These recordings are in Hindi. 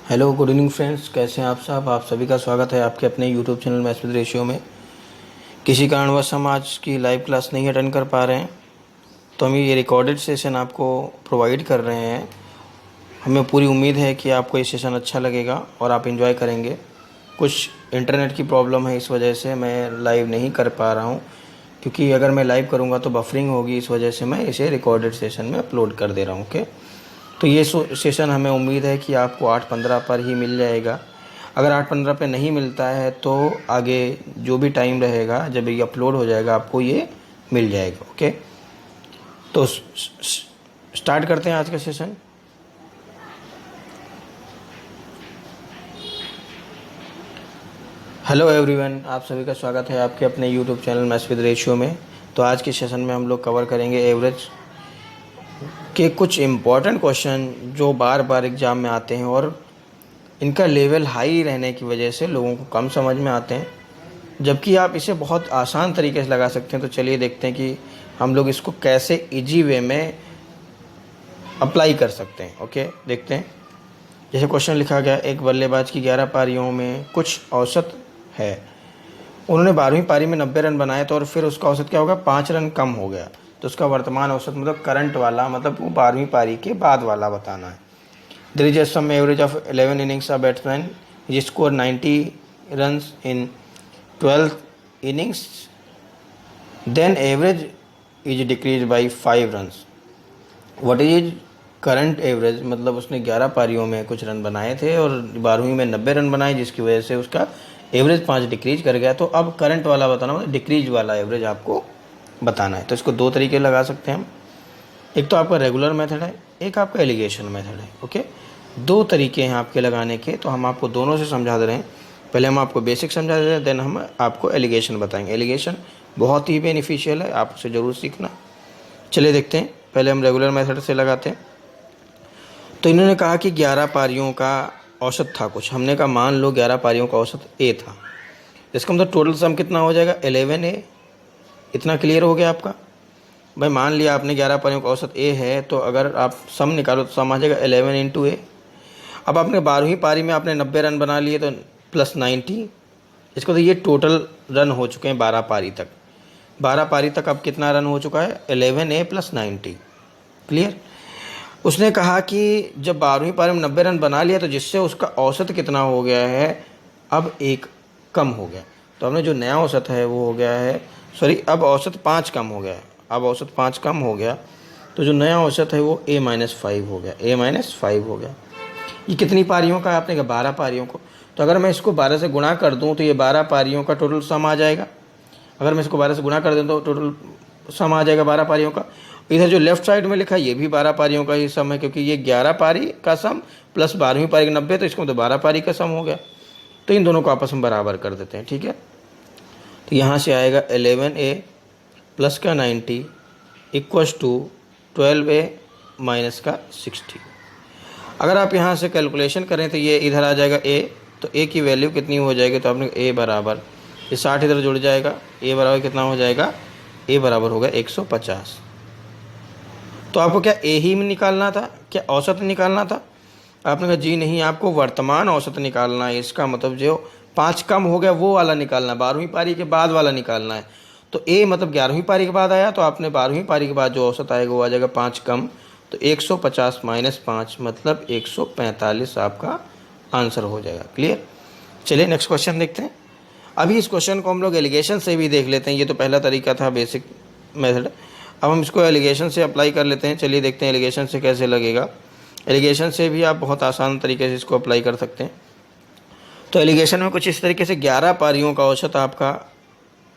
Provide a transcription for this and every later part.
हेलो गुड इवनिंग फ्रेंड्स, कैसे हैं आप सब। आप सभी का स्वागत है आपके अपने YouTube channel maths with ratio में। किसी कारणवश हम आज की लाइव क्लास नहीं अटेंड कर पा रहे हैं, तो हम ये रिकॉर्डेड सेशन आपको प्रोवाइड कर रहे हैं। हमें पूरी उम्मीद है कि आपको ये सेशन अच्छा लगेगा और आप एंजॉय करेंगे। कुछ इंटरनेट की प्रॉब्लम है, इस वजह से मैं लाइव नहीं कर पा रहा हूँ, क्योंकि अगर मैं लाइव करूँगा तो बफरिंग होगी। इस वजह से मैं इसे रिकॉर्डेड सेशन में अपलोड कर दे रहा हूँ। ओके, तो ये सेशन हमें उम्मीद है कि आपको 8:15 पर ही मिल जाएगा। अगर 8:15 पे नहीं मिलता है तो आगे जो भी टाइम रहेगा, जब ये अपलोड हो जाएगा, आपको ये मिल जाएगा। ओके, तो स्टार्ट करते हैं आज का सेशन। हेलो एवरीवन, आप सभी का स्वागत है आपके अपने YouTube channel maths with ratio में। तो आज के सेशन में हम लोग कवर करेंगे एवरेज के कुछ इम्पॉर्टेंट क्वेश्चन जो बार बार एग्ज़ाम में आते हैं और इनका लेवल हाई रहने की वजह से लोगों को कम समझ में आते हैं, जबकि आप इसे बहुत आसान तरीके से लगा सकते हैं। तो चलिए देखते हैं कि हम लोग इसको कैसे इजी वे में अप्लाई कर सकते हैं। ओके, देखते हैं। जैसे क्वेश्चन लिखा गया, एक बल्लेबाज की 11 पारियों में कुछ औसत है। उन्होंने 12वीं पारी में 90 रन बनाए, तो और फिर उसका औसत क्या होगा, 5 रन कम हो गया। तो उसका वर्तमान औसत मतलब करंट वाला, मतलब वो 12वीं पारी के बाद वाला बताना है। There is some average of 11 innings a batsman he score 90 runs in 12 innings, then average is decrease by 5 runs. What is current average, मतलब उसने 11 पारियों में कुछ रन बनाए थे और 12वीं में 90 रन बनाए, जिसकी वजह से उसका एवरेज 5 डिक्रीज कर गया। तो अब करंट वाला बताना, मतलब डिक्रीज वाला एवरेज आपको बताना है। तो इसको दो तरीके लगा सकते हैं हम। एक तो आपका रेगुलर मेथड है, एक आपका एलिगेशन मेथड है। ओके, दो तरीके हैं आपके लगाने के, तो हम आपको दोनों से समझा दे रहे हैं। पहले हम आपको बेसिक समझा दे रहे हैं, देन हम आपको एलिगेशन बताएंगे। एलिगेशन बहुत ही बेनिफिशियल है, आप उसे ज़रूर सीखना। चलिए देखते हैं, पहले हम रेगुलर मेथड से लगाते हैं। तो इन्होंने कहा कि 11 पारियों का औसत था कुछ। हमने कहा मान लो 11 पारियों का औसत ए था, इसका मतलब टोटल सम कितना हो जाएगा, 11A। इतना क्लियर हो गया आपका। भाई मान लिया आपने 11 पारियों का औसत ए है, तो अगर आप सम निकालो तो सम आ जाएगा 11 इंटू ए। अब आपने 12वीं पारी में आपने 90 रन बना लिए, तो प्लस 90। इसको तो ये टोटल रन हो चुके हैं 12 पारी तक। 12 पारी तक अब कितना रन हो चुका है, 11A प्लस 90। क्लियर। उसने कहा कि जब 12वीं पारी में 90 रन बना लिया, तो जिससे उसका औसत कितना हो गया है, अब एक कम हो गया। तो हमने जो नया औसत है वो हो गया है, सॉरी, अब औसत 5 कम हो गया है। अब औसत 5 कम हो गया, तो जो नया औसत है वो A-5 हो गया। A-5 हो गया। ये कितनी पारियों का है, आपने कहा 12 पारियों को। तो अगर मैं इसको 12 से गुणा कर दूं तो ये 12 पारियों का टोटल सम आ जाएगा। अगर मैं इसको 12 से गुणा कर दूं तो टोटल सम आ जाएगा 12 पारियों का। इधर जो लेफ्ट साइड में लिखा है ये भी 12 पारियों का ही सम है, क्योंकि ये 11 पारी का सम प्लस 12वीं पारी का 90, तो इसको तो 12 पारी का सम हो गया। तो इन दोनों को आपस में बराबर कर देते हैं। ठीक है, तो यहाँ से आएगा 11A प्लस का 90 इक्वस टू 12A माइनस का 60। अगर आप यहाँ से कैलकुलेशन करें तो ये इधर आ जाएगा A, तो A की वैल्यू कितनी हो जाएगी, तो आपने A बराबर, ये 60 इधर जुड़ जाएगा, A बराबर कितना हो जाएगा, A बराबर होगा 150। तो आपको क्या A ही में निकालना था, क्या औसत निकालना था? आपने कहा जी नहीं, आपको वर्तमान औसत निकालना है। इसका मतलब जो 5 कम हो गया वो वाला निकालना है, 12वीं पारी के बाद वाला निकालना है। तो A मतलब 11वीं पारी के बाद आया, तो आपने 12वीं पारी के बाद जो औसत आएगा वो आ जाएगा 5 कम। तो 150 माइनस 5 मतलब 145 आपका आंसर हो जाएगा। क्लियर। चलिए नेक्स्ट क्वेश्चन देखते हैं। अभी इस क्वेश्चन को हम लोग एलिगेशन से भी देख लेते हैं। ये तो पहला तरीका था, बेसिक मेथड। अब हम इसको एलिगेशन से अप्लाई कर लेते हैं। चलिए देखते हैं एलिगेशन से कैसे लगेगा। एलिगेशन से भी आप बहुत आसान तरीके से इसको अप्लाई कर सकते हैं। तो एलिगेशन में कुछ इस तरीके से 11 पारियों का औसत आपका,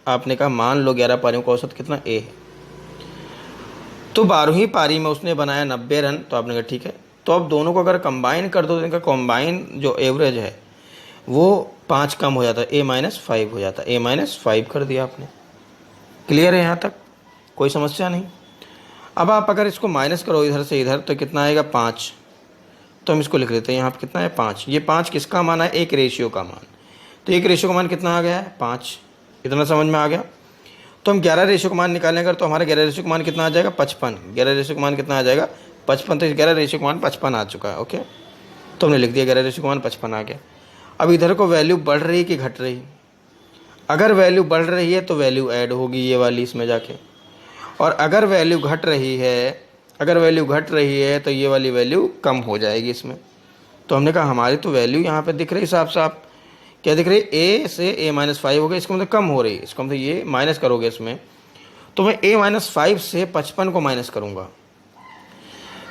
आपने कहा मान लो 11 पारियों का औसत कितना A है, तो 12वीं पारी में उसने बनाया 90 रन। तो आपने कहा ठीक है, तो अब दोनों को अगर कंबाइन कर दो तो इनका कंबाइन जो एवरेज है वो 5 कम हो जाता है, A-5 हो जाता है। A-5 कर दिया आपने। क्लियर है यहाँ तक, कोई समस्या नहीं। अब आप अगर इसको माइनस करो इधर से इधर, तो कितना आएगा, 5। तो हम इसको लिख लेते हैं यहाँ पे कितना है, 5। ये 5 किसका मान है, एक रेशियो का मान। तो एक रेशियो का मान कितना आ गया है, 5। इतना समझ में आ गया। तो हम 11 रेशियो का मान निकालेंगे, तो हमारा 11 रेशियो का मान कितना आ जाएगा, 55। 11 रेशियो का मान कितना आ जाएगा, 55। तो इस 11 रेशियो का मान 55 आ चुका है। ओके, तो हमने लिख दिया 11:1 आ गया। अब इधर को वैल्यू बढ़ रही कि घट रही? अगर वैल्यू बढ़ रही है तो वैल्यू ऐड होगी ये वाली इसमें जाके, और अगर वैल्यू घट रही है तो ये वाली वैल्यू कम हो जाएगी इसमें। तो हमने कहा हमारी तो वैल्यू यहाँ पे दिख रही साफ साफ, क्या दिख रही है? ए से a-5 हो गया, इसका मतलब कम हो रही है, इसका मतलब ये माइनस करोगे इसमें, तो मैं a-5 से 55 को माइनस करूँगा।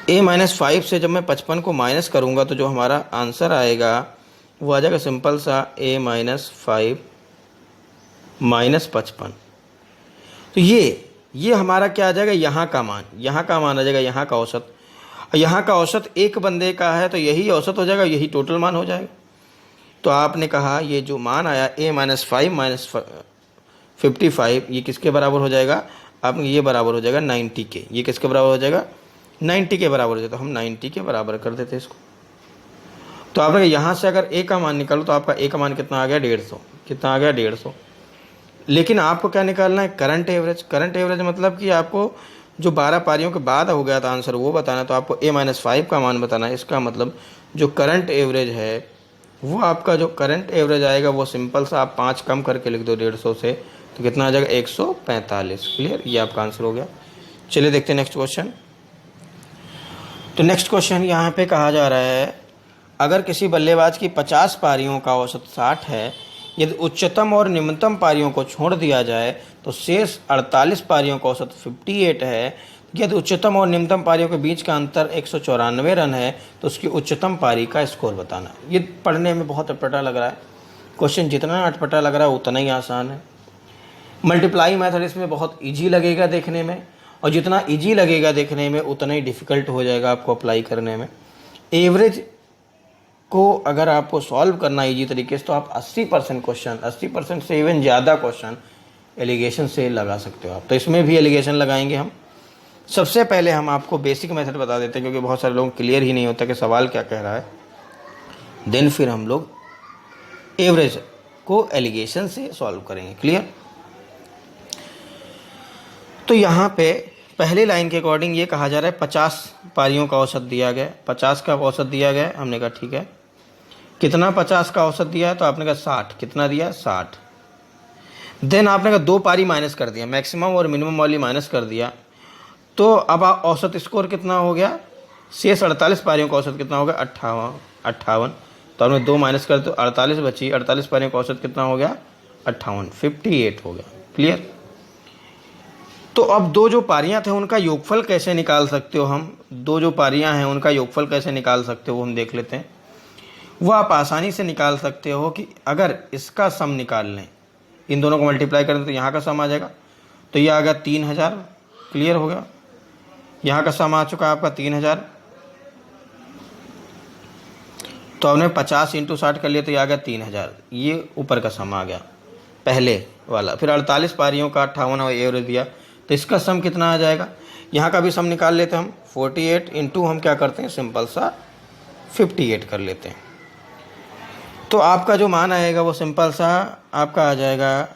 a-5 से जब मैं 55 को माइनस करूँगा तो जो हमारा आंसर आएगा वो आ जाएगा सिंपल सा a-5 माइनस 55। तो ये हमारा क्या आ जाएगा? यहाँ का मान आ जाएगा, यहाँ का औसत। यहाँ का औसत एक बंदे का है तो यही औसत हो जाएगा, यही टोटल मान हो जाएगा। तो आपने कहा ये जो मान आया a-5 माइनस 55 ये किसके बराबर हो जाएगा? आपने ये बराबर हो जाएगा 90 के। ये किसके बराबर हो जाएगा? 90 के बराबर हो जाएगा। तो हम 90 के बराबर कर देते इसको। तो आपने यहाँ से अगर a का मान निकालो तो आपका a का मान कितना आ गया? 150। कितना आ गया? 150। लेकिन आपको क्या निकालना है? Current average. करंट एवरेज मतलब कि आपको जो 12 पारियों के बाद हो गया था आंसर वो बताना है, तो आपको a-5 का मान बताना है। इसका मतलब जो करंट एवरेज है वो आपका जो करंट एवरेज आएगा वो सिंपल सा आप 5 कम करके लिख दो 150 से, तो कितना आ जाएगा? 145। क्लियर? ये आपका आंसर हो गया। चलिए देखते हैं नेक्स्ट क्वेश्चन। तो नेक्स्ट क्वेश्चन यहाँ पे कहा जा रहा है, अगर किसी बल्लेबाज की 50 पारियों का औसत 60 है, यदि उच्चतम और निम्नतम पारियों को छोड़ दिया जाए तो शेष 48 पारियों का औसत 58 है। यदि उच्चतम और निम्नतम पारियों के बीच का अंतर 194 रन है तो उसकी उच्चतम पारी का स्कोर बताना। ये पढ़ने में बहुत अटपटा लग रहा है क्वेश्चन, जितना अटपटा लग रहा है उतना ही आसान है। मल्टीप्लाई मेथड इसमें बहुत ईजी लगेगा देखने में, और जितना ईजी लगेगा देखने में उतना ही डिफ़िकल्ट हो जाएगा आपको अप्लाई करने में। एवरेज को अगर आपको सॉल्व करना इजी तरीके से तो आप 80% क्वेश्चन, 80% से इवन ज़्यादा क्वेश्चन एलिगेशन से लगा सकते हो आप। तो इसमें भी एलिगेशन लगाएंगे हम। सबसे पहले हम आपको बेसिक मेथड बता देते हैं, क्योंकि बहुत सारे लोगों को क्लियर ही नहीं होता कि सवाल क्या कह रहा है। देन फिर हम लोग एवरेज को एलिगेशन से सॉल्व करेंगे। क्लियर? तो यहाँ पे पहली लाइन के अकॉर्डिंग ये कहा जा रहा है 50 पारियों का औसत दिया गया, 50 का औसत दिया गया। हमने कहा ठीक है, कितना 50 का औसत दिया है? तो आपने कहा 60। कितना दिया? 60। देन आपने कहा 2 पारी माइनस कर दिया, मैक्सिमम और मिनिमम वाली माइनस कर दिया, तो अब औसत स्कोर कितना हो गया? शेष 48 पारियों का औसत कितना हो गया? 58। तो आपने 2 माइनस कर तो 48 बची, 48 पारियों का औसत कितना हो गया? 58 हो गया। क्लियर? तो अब दो जो पारियां थे उनका योगफल कैसे निकाल सकते हो हम? दो जो पारियां हैं उनका योगफल कैसे निकाल सकते हो वो हम देख लेते हैं। वो आप आसानी से निकाल सकते हो कि अगर इसका सम निकाल लें, इन दोनों को मल्टीप्लाई करें तो यहाँ का सम आ जाएगा, तो ये आ गया 3000। क्लियर हो गया? यहाँ का सम आ चुका है आपका 3000। तो हमने 50 × 60 कर लिया तो ये आ गया 3000। ये ऊपर का सम आ गया पहले वाला। फिर 48 पारियों का 58 एवरेज दिया, तो इसका सम कितना आ जाएगा? यहाँ का भी सम निकाल लेते हैं हम। 48 इंटू हम क्या करते हैं? सिंपल सा 58 कर लेते हैं। तो आपका जो मान आएगा वो सिंपल सा आपका आ जाएगा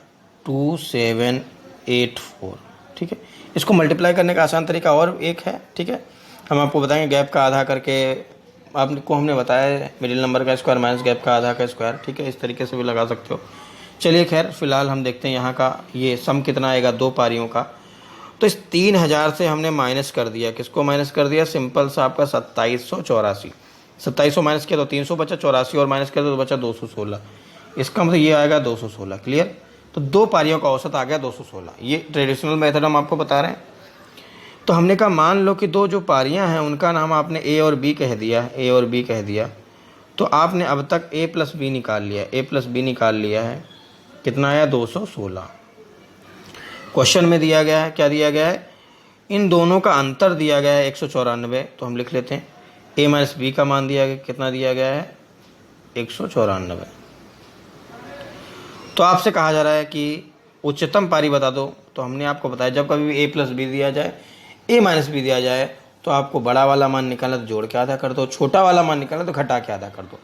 2784। ठीक है? इसको मल्टीप्लाई करने का आसान तरीका और एक है। ठीक है? हम आपको बताएंगे गैप का आधा करके, आपको हमने बताया मिडिल नंबर का स्क्वायर माइनस गैप का आधा का स्क्वायर। ठीक है? इस तरीके से भी लगा सकते हो। चलिए खैर फिलहाल हम देखते हैं यहाँ का ये सम कितना आएगा 2 पारियों का। तो इस 3000 से हमने माइनस कर दिया, किसको माइनस कर दिया? सिंपल सा आपका 2784। 2700 माइनस किया तो 300 बचा, 84 और माइनस किया तो बचा 216। इसका मतलब ये आएगा 216। क्लियर? तो 2 पारियों का औसत आ गया 216। ये ट्रेडिशनल मेथड हम आपको बता रहे हैं। तो हमने कहा मान लो कि दो जो पारियां हैं उनका नाम आपने ए और बी कह दिया, तो आपने अब तक a प्लस बी निकाल लिया है। कितना आया? 216। क्वेश्चन में दिया गया है, क्या दिया गया है? इन दोनों का अंतर दिया गया है 194। तो हम लिख लेते हैं a माइनस बी का मान दिया गया, कितना दिया गया है? 194। तो आपसे कहा जा रहा है कि उच्चतम पारी बता दो। तो हमने आपको बताया जब कभी भी a प्लस बी दिया जाए, a माइनस बी दिया जाए, तो आपको बड़ा वाला मान निकालना तो जोड़ के आधा कर दो, छोटा वाला मान निकालना तो घटा के आधा कर दो।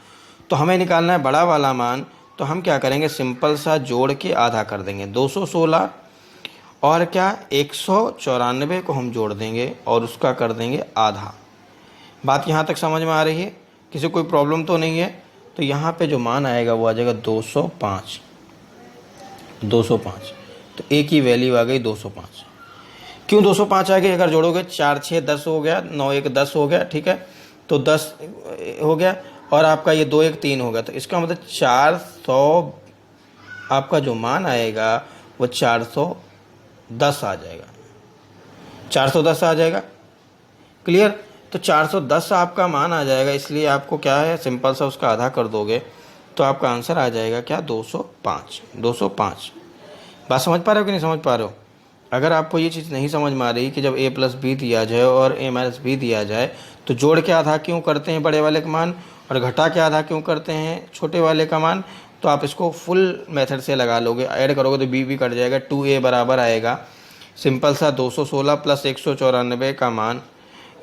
तो हमें निकालना है बड़ा वाला मान, तो हम क्या करेंगे? सिंपल सा जोड़ के आधा कर देंगे। 216 और क्या 194 को हम जोड़ देंगे और उसका कर देंगे आधा। बात यहाँ तक समझ में आ रही है? किसी कोई प्रॉब्लम तो नहीं है। तो यहाँ पे जो मान आएगा वो आ जाएगा 205। 205 तो ए की वैल्यू आ गई 205। क्यों 205 आ गई? अगर जोड़ोगे 4 6 10 हो गया, 9 1 10 हो गया, ठीक है, तो 10 हो गया, और आपका ये 2 1 3 हो गया, तो इसका मतलब 400 आपका जो मान आएगा वो 410 आ जाएगा। 410 आ जाएगा। क्लियर? तो 410 आपका मान आ जाएगा, इसलिए आपको क्या है, सिंपल सा उसका आधा कर दोगे तो आपका आंसर आ जाएगा क्या, 205। 205 बात समझ पा रहे हो कि नहीं समझ पा रहे हो? अगर आपको ये चीज़ नहीं समझ में आ रही कि जब a प्लस बी दिया जाए और a माइनस बी दिया जाए तो जोड़ के आधा क्यों करते हैं बड़े वाले का मान, और घटा के आधा क्यों करते हैं छोटे वाले का मान, तो आप इसको फुल मेथड से लगा लोगे, ऐड करोगे तो b भी कट जाएगा। 2a बराबर आएगा सिंपल सा 216 प्लस 194 का मान,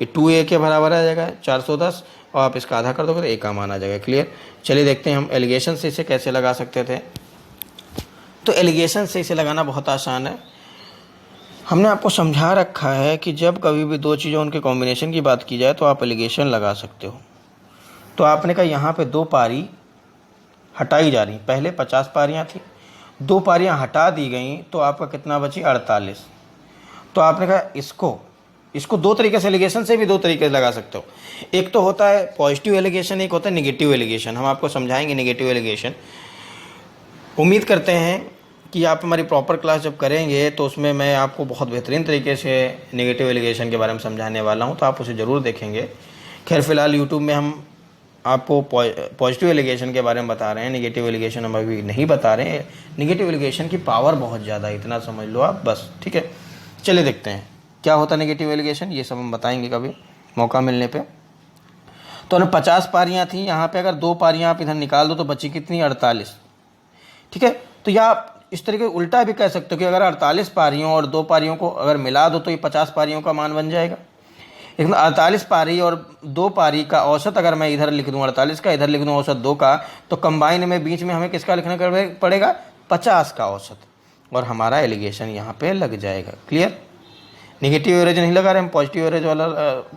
ये 2a के बराबर आ जाएगा 410, और आप इसका आधा कर दोगे तो a का मान आ जाएगा। क्लियर? चलिए देखते हैं हम एलिगेशन से इसे कैसे लगा सकते थे। तो एलिगेशन से इसे लगाना बहुत आसान है। हमने आपको समझा रखा है कि जब कभी भी दो चीज़ों उनके कॉम्बिनेशन की बात की जाए तो आप एलिगेशन लगा सकते हो। तो आपने कहा यहाँ पे 2 पारी हटाई जा रही, पहले 50 पारियाँ थी, 2 पारियाँ हटा दी गई तो आपका कितना बची, 48। तो आपने कहा इसको दो तरीके से, एलिगेशन से भी दो तरीके से लगा सकते हो। एक तो होता है पॉजिटिव एलिगेशन, एक होता है नेगेटिव एलिगेशन। हम आपको समझाएंगे नेगेटिव एलिगेशन। उम्मीद करते हैं कि आप हमारी प्रॉपर क्लास जब करेंगे तो उसमें मैं आपको बहुत बेहतरीन तरीके से नेगेटिव एलिगेशन के बारे में समझाने वाला हूं, तो आप उसे ज़रूर देखेंगे। खैर फ़िलहाल यूट्यूब में हम आपको पॉजिटिव एलिगेशन के बारे में बता रहे हैं, नेगेटिव एलिगेशन हम अभी नहीं बता रहे हैं। नेगेटिव एलिगेशन की पावर बहुत ज़्यादा है, इतना समझ लो आप बस, ठीक है। चलिए देखते हैं क्या होता है नेगेटिव एलिगेशन, ये सब हम बताएंगे कभी मौका मिलने पर। तो हमें 50 पारियाँ थी, यहाँ पर अगर 2 पारियाँ आप इधर निकाल दो तो बची कितनी, 48, ठीक है। तो या आप इस तरीके उल्टा भी कह सकते हो कि अगर 48 पारियों और 2 पारियों को अगर मिला दो तो ये 50 पारियों का मान बन जाएगा। लेकिन 48 पारी और 2 पारी का औसत अगर मैं इधर लिख दूँ 48 का, इधर लिख दूँ औसत 2 का, तो कंबाइन में बीच में हमें किसका लिखना पड़ेगा, 50 का औसत, और हमारा एलिगेशन यहाँ पे लग जाएगा। क्लियर? नेगेटिव एवरेज नहीं लगा रहे हम, पॉजिटिव एवरेज वाला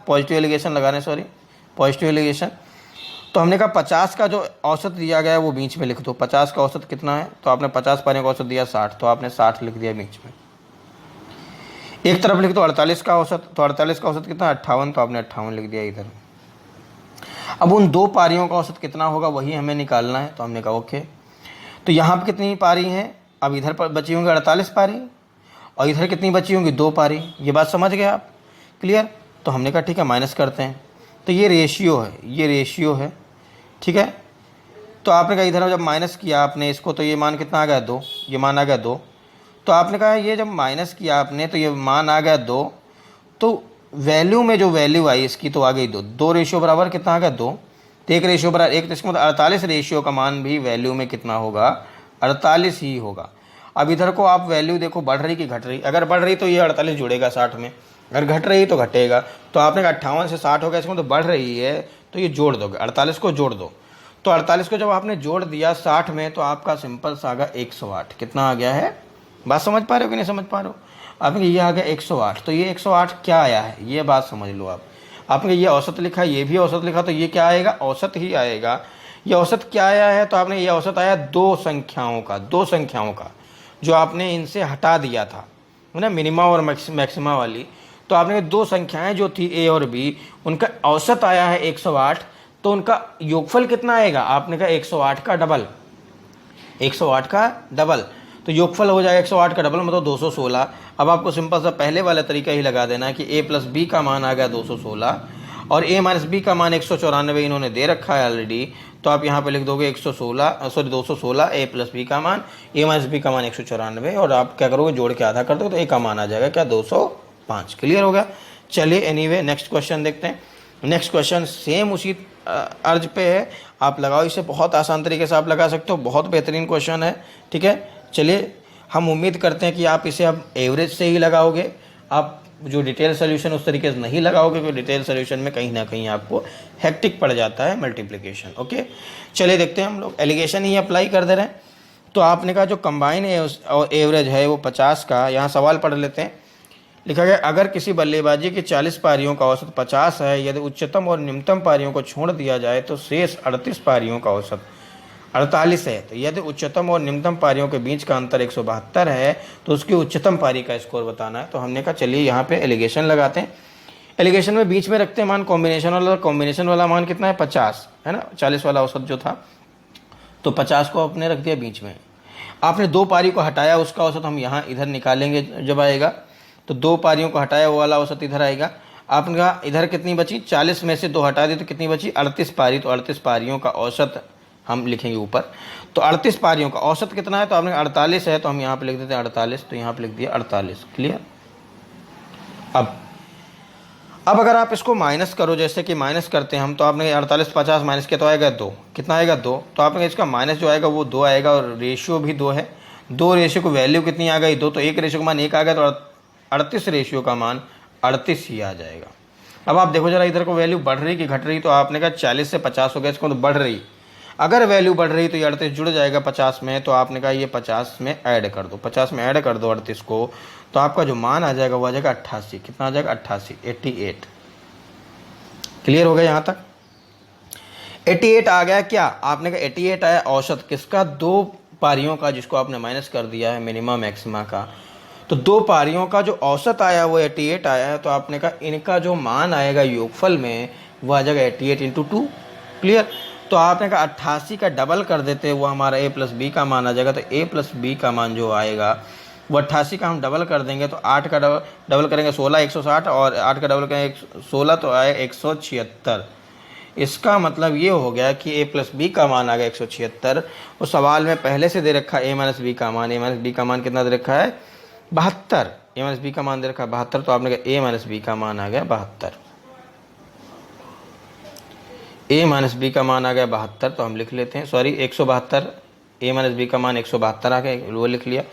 पॉजिटिव एलिगेशन लगा रहे हैं, सॉरी पॉजिटिव एलिगेशन। तो हमने कहा 50 का जो औसत दिया गया है वो बीच में लिख दो। 50 का औसत कितना है, तो आपने 50 पारियों का औसत दिया 60, तो आपने 60 लिख दिया बीच में। एक तरफ लिख दो 48 का औसत, तो 48 का औसत कितना, 58, तो आपने 58 लिख दिया इधर। अब उन 2 पारियों का औसत कितना होगा वही हमें निकालना है, तो हमने कहा ओके। तो यहाँ पर कितनी पारी हैं, अब इधर पर बची होंगी 48 पारी, और इधर कितनी बची होंगी, 2 पारी। ये बात समझ गए आप? क्लियर? तो हमने कहा ठीक है माइनस करते हैं, तो ये रेशियो है, ये रेशियो है, ठीक है। तो आपने कहा इधर जब माइनस किया आपने इसको तो ये मान कितना आ गया, 2, ये मान आ गया 2। तो आपने कहा ये जब माइनस किया आपने तो ये मान आ गया 2, तो वैल्यू में जो वैल्यू आई इसकी तो आ गई 2। 2 रेशियो बराबर कितना आ गया, 2। तो 1 रेशियो बराबर 1, तो इसका मतलब 48 रेशियो का मान भी वैल्यू में कितना होगा, 48 ही होगा। अब इधर को आप वैल्यू देखो बढ़ रही कि घट रही, अगर बढ़ रही तो ये 48 जुड़ेगा 60 में, अगर घट रही तो घटेगा। तो आपने कहा 58 से 60 हो गया, इसमें तो बढ़ रही है तो ये जोड़ दोगे, 48 को जोड़ दो। तो 48 को जब आपने जोड़ दिया 60 में तो आपका सिंपल सा आ गया 108। कितना आ गया है, बात समझ पा रहे हो कि नहीं समझ पा रहे हो? आपने ये आ गया 108, तो ये 108 क्या आया है ये बात समझ लो आप। आपने ये औसत लिखा, ये भी औसत लिखा, तो ये क्या आएगा, औसत ही आएगा। ये औसत क्या आया है, तो आपने ये औसत आया 2 संख्याओं का, 2 संख्याओं का जो आपने इनसे हटा दिया था, है ना, मिनिमा और मैक्सिमा वाली। तो आपने 2 संख्याएं जो थी ए और बी, उनका औसत आया है 108, तो उनका योगफल कितना आएगा, आपने कहा 108 का डबल, 108 का डबल, तो योगफल हो जाएगा 108 का डबल मतलब 216। अब आपको सिंपल सा पहले वाला तरीका ही लगा देना है कि a प्लस बी का मान आ गया 216 और a माइनस बी का मान 194 इन्होंने दे रखा है ऑलरेडी। तो आप यहाँ पे लिख दोगे 216 a प्लस बी का मान, a माइनस बी का मान 194, और आप क्या करोगे जोड़ के आधा कर दो तो a का मान आ जाएगा क्या, 205। क्लियर हो गया? चलिए एनीवे नेक्स्ट क्वेश्चन देखते हैं। नेक्स्ट क्वेश्चन सेम उसी अर्ज पे है, आप लगाओ इसे, बहुत आसान तरीके से आप लगा सकते हो, बहुत बेहतरीन क्वेश्चन है, ठीक है। चलिए हम उम्मीद करते हैं कि आप इसे अब एवरेज से ही लगाओगे, आप जो डिटेल सोल्यूशन उस तरीके से नहीं लगाओगे, क्योंकि डिटेल सोल्यूशन में कहीं ना कहीं आपको हेक्टिक पड़ जाता है मल्टीप्लिकेशन। ओके चलिए देखते हैं, हम लोग एलिगेशन ही अप्लाई कर दे रहे हैं। तो आपने कहा जो कंबाइन एवरेज है वो 50 का, यहाँ सवाल पढ़ लेते हैं। लिखा गया अगर किसी बल्लेबाजी की 40 पारियों का औसत 50 है, यदि उच्चतम और निम्नतम पारियों को छोड़ दिया जाए तो शेष 38 पारियों का औसत 48 है। तो यदि उच्चतम और निम्नतम पारियों के बीच का अंतर 172 है तो उसकी उच्चतम पारी का स्कोर बताना है। तो हमने कहा चलिए यहाँ पे एलिगेशन लगाते हैं। एलिगेशन में बीच में रखते हैं मान कॉम्बिनेशन वाला मान कितना है 50 है ना, 40 वाला औसत जो था, तो 50 को आपने रख दिया बीच में। आपने 2 पारी को हटाया, उसका औसत हम यहाँ इधर निकालेंगे जब आएगा, तो 2 पारियों को हटाया वो वाला औसत इधर आएगा। आपने कहा इधर कितनी बची, 40 में से 2 हटा दी तो कितनी बची 38 पारी। तो 38 पारियों का औसत हम लिखेंगे ऊपर। तो 38 पारियों का औसत कितना है, तो आपने 48 है तो हम यहाँ पे लिख देते हैं 48, तो यहाँ पे लिख दिया 48। क्लियर। अब अगर आप इसको माइनस करो, जैसे कि माइनस करते हैं हम, तो आपने 48 50 माइनस किया तो आएगा 2, कितना आएगा 2। तो आपने इसका माइनस जो आएगा वो 2 आएगा और रेशियो भी 2 है। 2 रेशियो को वैल्यू कितनी आ गई 2, तो 1 रेशियो का मान 1 आ गया, तो 38 रेशियो का मान 38 ही आ जाएगा। अब आप देखो जरा इधर को वैल्यू बढ़ रही कि घट रही, तो आपने कहा 40 से 50 हो गया, इसको तो बढ़ रही। अगर वैल्यू बढ़ रही तो ये 38 जुड़ जाएगा 50 में, तो आपने कहा ये 50 में ऐड कर दो, 50 में ऐड कर दो 38 को, तो आपका जो मान आ जाएगा वो आ जाएगा 88। कितना आ जाएगा 88, 88। क्लियर हो गया यहाँ तक। 88 आ गया क्या, आपने कहा 88 आया औसत किसका, 2 पारियों का जिसको आपने माइनस कर दिया है मिनिमा मैक्सिमा का। तो 2 पारियों का जो औसत आया वो 88 आया है। तो आपने कहा इनका जो मान आएगा योगफल में वो आ जाएगा 88 × 2। क्लियर। तो आपने कहा 88 का डबल कर देते, वो हमारा a + b का मान आ जाएगा। तो a + b का मान जो आएगा वो 88 का हम डबल कर देंगे, तो 8 का डबल करेंगे 16 160, और 8 का डबल करेंगे 16 तो आए 176। इसका मतलब ये हो गया कि a + b का मान आ गया 176। उस सवाल में पहले से दे रखा है a - b का मान, a - b का मान कितना दे रखा है 72, a - b का मान दे रखा है 72। तो आपने कहा a - b का मान आ गया 72, a - b का मान आ गया 72। तो हम लिख लेते हैं, सॉरी 172, a - b का मान 172 आ गया, वो लिख लिया।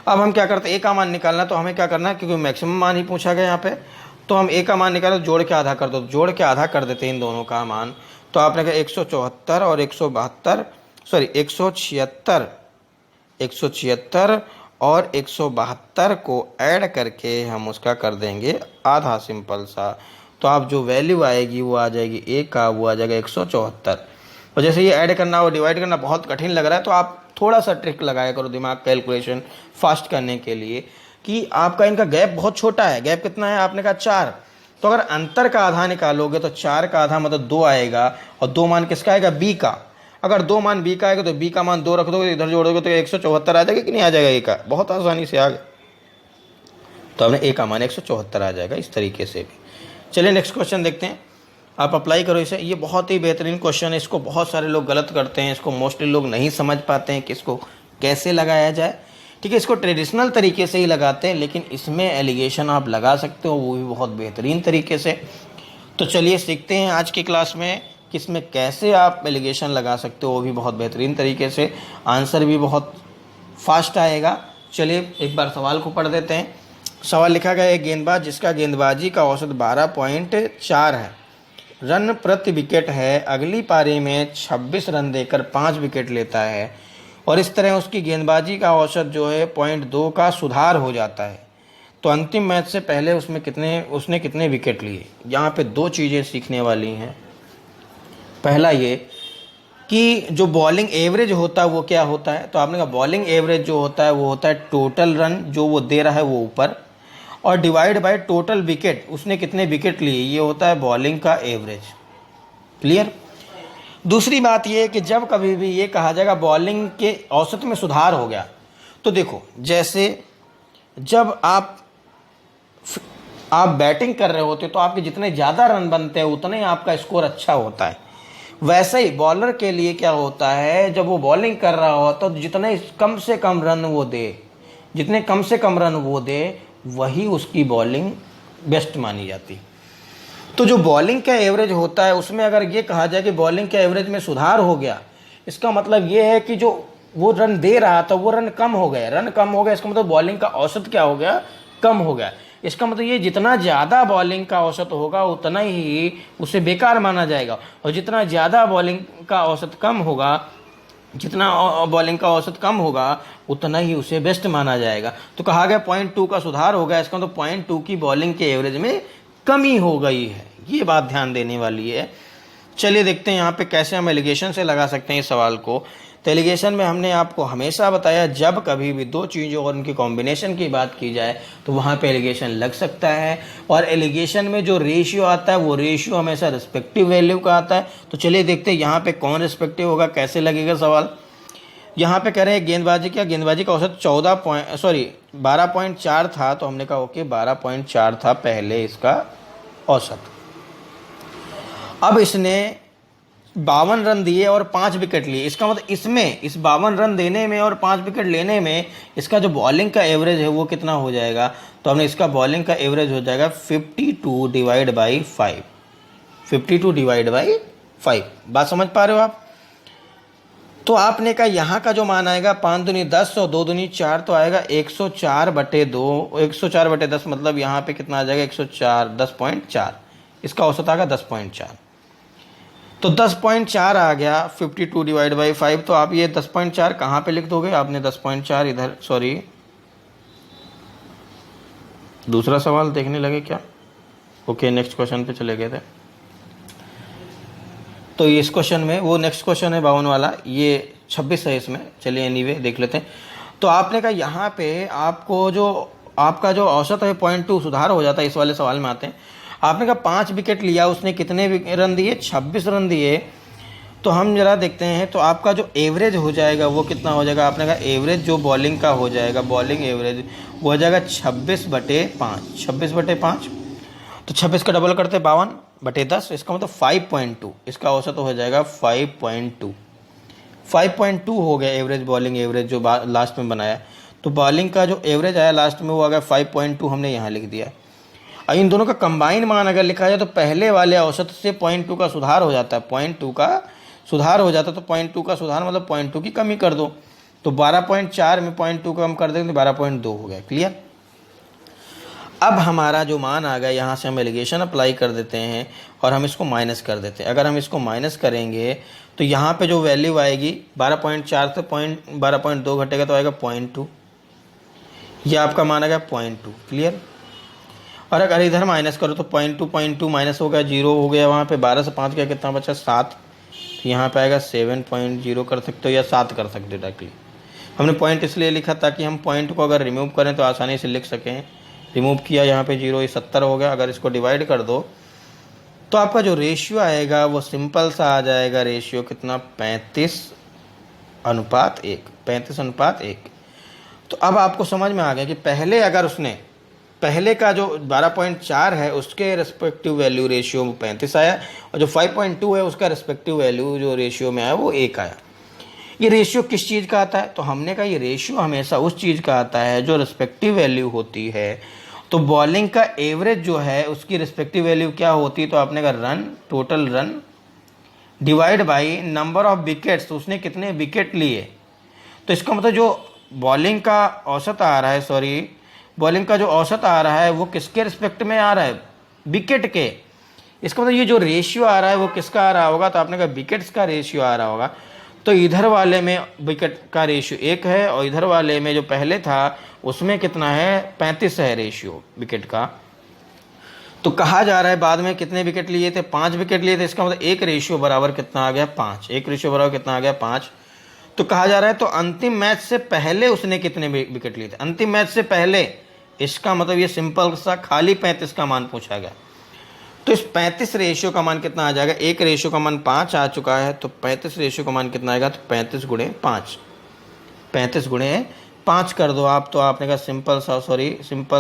अब हम क्या करते हैं, a का मान निकालना, तो हमें क्या करना है, क्योंकि मैक्सिमम मान ही पूछा गया यहाँ पे, तो हम a का मान निकालो, जोड़ के आधा कर दो, जोड़ के आधा कर देते हैं इन दोनों का मान। तो आपने कहा 174 और 172, सॉरी 176, 176 और 172 को ऐड करके हम उसका कर देंगे आधा, सिंपल सा। तो आप जो वैल्यू आएगी वो आ जाएगी a का, वो आ जाएगा 174। और जैसे ये ऐड करना और डिवाइड करना बहुत कठिन लग रहा है, तो आप थोड़ा सा ट्रिक लगाया करो दिमाग कैलकुलेशन फास्ट करने के लिए, कि आपका इनका गैप बहुत छोटा है। गैप कितना है, आपने कहा 4, तो अगर अंतर का आधा निकालोगे तो 4 का आधा मतलब 2 आएगा, और 2 मान किसका आएगा b का। अगर 2 मान b का आएगा तो b का मान 2 रख दोगे, इधर जोड़ोगे तो 174 आ जाएगा कि नहीं आ जाएगा a का, बहुत आसानी से आ गया। तो हमने a का मान 174 आ जाएगा इस तरीके से भी। चलिए नेक्स्ट क्वेश्चन देखते हैं, आप अप्लाई करो इसे। ये बहुत ही बेहतरीन क्वेश्चन है, इसको बहुत सारे लोग गलत करते हैं, इसको मोस्टली लोग नहीं समझ पाते हैं कि इसको कैसे लगाया जाए। ठीक है, इसको ट्रेडिशनल तरीके से ही लगाते हैं, लेकिन इसमें एलिगेशन आप लगा सकते हो, वो भी बहुत बेहतरीन तरीके से। तो चलिए सीखते हैं आज की क्लास में कि इसमें कैसे आप एलिगेशन लगा सकते हो, वो भी बहुत बेहतरीन तरीके से, आंसर भी बहुत फास्ट आएगा। चलिए एक बार सवाल को पढ़ देते हैं। सवाल लिखा गया, एक गेंदबाज जिसका गेंदबाजी का औसत 12.4 है, रन प्रति विकेट है, अगली पारी में 26 रन देकर 5 विकेट लेता है, और इस तरह उसकी गेंदबाजी का औसत जो है 0.2 का सुधार हो जाता है, तो अंतिम मैच से पहले उसने कितने विकेट लिए। यहाँ पे 2 चीज़ें सीखने वाली हैं। पहला ये कि जो बॉलिंग एवरेज होता है वो क्या होता है, तो आपने कहा बॉलिंग एवरेज जो होता है वो होता है टोटल रन जो वो दे रहा है वो ऊपर, और डिवाइड बाय टोटल विकेट, उसने कितने विकेट लिए, ये होता है बॉलिंग का एवरेज। क्लियर। दूसरी बात ये है कि जब कभी भी ये कहा जाएगा बॉलिंग के औसत में सुधार हो गया, तो देखो जैसे जब आप बैटिंग कर रहे होते तो आपके जितने ज़्यादा रन बनते हैं उतने ही आपका स्कोर अच्छा होता है। वैसे ही बॉलर के लिए क्या होता है, जब वो बॉलिंग कर रहा हो तो जितने कम से कम रन वो दे, जितने कम से कम रन वो दे, वही उसकी बॉलिंग बेस्ट मानी जाती। तो जो बॉलिंग का एवरेज होता है उसमें अगर ये कहा जाए कि बॉलिंग के एवरेज में सुधार हो गया, इसका मतलब ये है कि जो वो रन दे रहा था वो रन कम हो गए, रन कम हो गया, इसका मतलब बॉलिंग का औसत क्या हो गया, कम हो गया। इसका मतलब ये जितना ज़्यादा बॉलिंग का औसत होगा उतना ही उसे बेकार माना जाएगा, और जितना ज़्यादा बॉलिंग का औसत कम होगा जितना बॉलिंग का औसत कम होगा उतना ही उसे बेस्ट माना जाएगा। तो कहा गया 0.2 का सुधार हो गया, इसका मतलब 0.2 की बॉलिंग के एवरेज में कमी हो गई है, ये बात ध्यान देने वाली है। चलिए देखते हैं यहाँ पे कैसे हम एलिगेशन से लगा सकते हैं इस सवाल को। तो एलिगेशन में हमने आपको हमेशा बताया जब कभी भी दो चीज़ों और उनकी कॉम्बिनेशन की बात की जाए तो वहाँ पे एलिगेशन लग सकता है। और एलिगेशन में जो रेशियो आता है वो रेशियो हमेशा रिस्पेक्टिव वैल्यू का आता है। तो चलिए देखते हैं यहाँ पे कौन रिस्पेक्टिव होगा, कैसे लगेगा सवाल। यहाँ पे कह रहे हैं गेंदबाजी का औसत 12.4 था, तो हमने कहा ओके 12.4 था पहले इसका औसत। अब इसने 52 रन दिए और 5 विकेट लिए, इसका मतलब इसमें इस 52 रन देने में और 5 विकेट लेने में इसका जो बॉलिंग का एवरेज है वो कितना हो जाएगा। तो हमने इसका बॉलिंग का एवरेज हो जाएगा 52 डिवाइड बाई 5, 52 डिवाइड बाई 5। बात समझ पा रहे हो आप। तो आपने कहा यहाँ का जो मान आएगा 5 दूनी 10 और 2 दूनी 4, तो आएगा 104/2, 104/10, मतलब यहाँ पे कितना आ जाएगा 104, 10.4, इसका औसत आ गया 10.4। तो 10.4 आ गया 52 डिवाइड बाई 5। तो आप ये 10.4 कहाँ पे लिख दोगे, आपने 10.4 इधर, सॉरी दूसरा सवाल देखने लगे क्या। ओके नेक्स्ट क्वेश्चन पे चले गए थे। तो इस क्वेश्चन में वो नेक्स्ट क्वेश्चन है 52 वाला, ये 26 है इसमें। चलिए एनीवे देख लेते हैं। तो आपने कहा यहाँ पे आपको जो आपका जो औसत है 0.2 सुधार हो जाता है। इस वाले सवाल में आते हैं। आपने कहा 5 विकेट लिया, उसने कितने रन दिए, 26 रन दिए। तो हम जरा देखते हैं, तो आपका जो एवरेज हो जाएगा वो कितना हो जाएगा। आपने कहा एवरेज जो बॉलिंग का हो जाएगा, बॉलिंग एवरेज वो हो जाएगा 26/5, 26/5। तो 26 का डबल करते 52/10, इसका मतलब 5.2, इसका औसत हो जाएगा 5.2, 5.2 हो गया एवरेज, बॉलिंग एवरेज जो लास्ट में बनाया। तो बॉलिंग का जो एवरेज आया लास्ट में वो आ गया 5.2, हमने यहाँ लिख दिया। और इन दोनों का कंबाइन मान अगर लिखा जाए तो पहले वाले औसत से 0.2 का सुधार हो जाता है, 0.2 का सुधार हो जाता है। तो 0.2 का सुधार मतलब 0.2 की कमी कर दो। तो 12.4 में 0.2 कम कर देंगे तो 12.2 हो गया। क्लियर। अब हमारा जो मान आ गया, यहाँ से हम एलिगेशन अप्लाई कर देते हैं और हम इसको माइनस कर देते हैं। अगर हम इसको माइनस करेंगे तो यहाँ पे जो वैल्यू आएगी 12.4 से 12.2 घटेगा तो आएगा 0.2, ये आपका मान आ गया 0.2। क्लियर। और अगर इधर माइनस करो तो 0.2 माइनस हो गया, 0 हो गया। वहाँ पे 12 से 5 गया, कितना बचा 7। तो यहाँ पे आएगा 7.0 कर सकते हो या 7 कर सकते हो डायरेक्टली। हमने पॉइंट इसलिए लिखा ताकि हम पॉइंट को अगर रिमूव करें तो आसानी से लिख सकें। रिमूव किया, यहाँ पे 0, ये 70 हो गया। अगर इसको डिवाइड कर दो तो आपका जो रेशियो आएगा वो सिंपल सा आ जाएगा। रेशियो कितना, 35:1, 35:1। तो अब आपको समझ में आ गया कि पहले अगर उसने पहले का जो 12.4 है उसके रेस्पेक्टिव वैल्यू रेशियो 35 आया, और जो 5.2 है उसका रेस्पेक्टिव वैल्यू जो रेशियो में आया वो 1 आया। ये रेशियो किस चीज़ का आता है, तो हमने कहा ये रेशियो हमेशा उस चीज़ का आता है जो रिस्पेक्टिव वैल्यू होती है। तो बॉलिंग का एवरेज जो है उसकी रिस्पेक्टिव वैल्यू क्या होती है, तो आपने कहा run, total run divide by number of wickets, तो उसने कितने विकेट लिए। तो इसका मतलब जो बॉलिंग का औसत आ रहा है, सॉरी बॉलिंग का जो औसत आ रहा है वो किसके रिस्पेक्ट में आ रहा है, विकेट के। इसका मतलब ये जो रेशियो आ रहा है वो किसका आ रहा होगा, तो आपने कहा विकेट्स का रेशियो आ रहा होगा। तो इधर वाले में विकेट का रेशियो 1 है और इधर वाले में जो पहले था उसमें कितना है, 35 है रेशियो विकेट का। तो कहा जा रहा है बाद में कितने विकेट लिए थे, 5 विकेट लिए थे। इसका मतलब एक रेशियो बराबर कितना आ गया, 5, एक रेशियो बराबर कितना आ गया, 5। तो कहा जा रहा है तो अंतिम मैच से पहले उसने कितने विकेट लिए थे, अंतिम मैच से पहले। इसका मतलब ये सिंपल सा खाली 35 का मान पूछा गया। तो इस 35 रेशियो का मान कितना आ जाएगा, एक रेशियो का मान 5 आ चुका है, तो 35 रेशियो का मान कितना आएगा, तो 35 गुणे 5, 35 गुणे 5 कर दो आप। तो आपने कहा सिंपल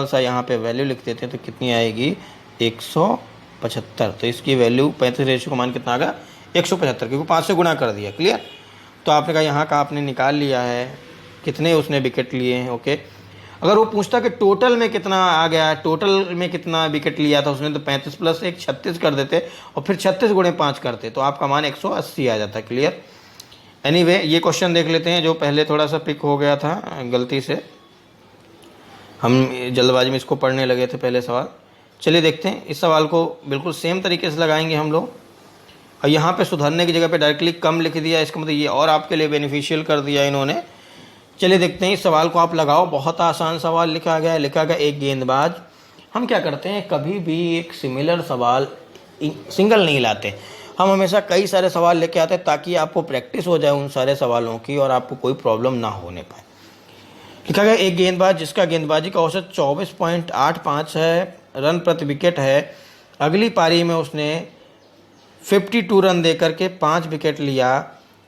सा यहाँ पे वैल्यू लिख देते हैं तो कितनी आएगी, 175। तो इसकी वैल्यू 35 रेशियो का मान कितना आ गया, 175, क्योंकि 5 से गुणा कर दिया। क्लियर। तो आपने कहा यहाँ का आपने निकाल लिया है कितने उसने विकेट लिए हैं। ओके। अगर वो पूछता कि टोटल में कितना आ गया, टोटल में कितना विकेट लिया था उसने, तो 35 + 1 36 कर देते और फिर 36 गुणे 5 करते तो आपका मान 180 आ जाता। क्लियर। एनीवे ये क्वेश्चन देख लेते हैं जो पहले थोड़ा सा पिक हो गया था गलती से, हम जल्दबाजी में इसको पढ़ने लगे थे पहले सवाल। चलिए देखते हैं इस सवाल को बिल्कुल सेम तरीके से लगाएंगे हम लोग। और यहाँ पे सुधरने की जगह पे डायरेक्टली कम लिख दिया, इसका मतलब ये और आपके लिए बेनिफिशियल कर दिया इन्होंने। चलिए देखते हैं इस सवाल को आप लगाओ। बहुत आसान सवाल लिखा गया है। लिखा गया एक गेंदबाज। हम क्या करते हैं, कभी भी एक सिमिलर सवाल सिंगल नहीं लाते, हम हमेशा कई सारे सवाल लेके आते हैं ताकि आपको प्रैक्टिस हो जाए उन सारे सवालों की और आपको कोई प्रॉब्लम ना होने पाए। लिखा गया एक गेंदबाज जिसका गेंदबाजी का औसत 24.85 है, रन प्रति विकेट है, अगली पारी में उसने 52 रन देकर के 5 विकेट लिया,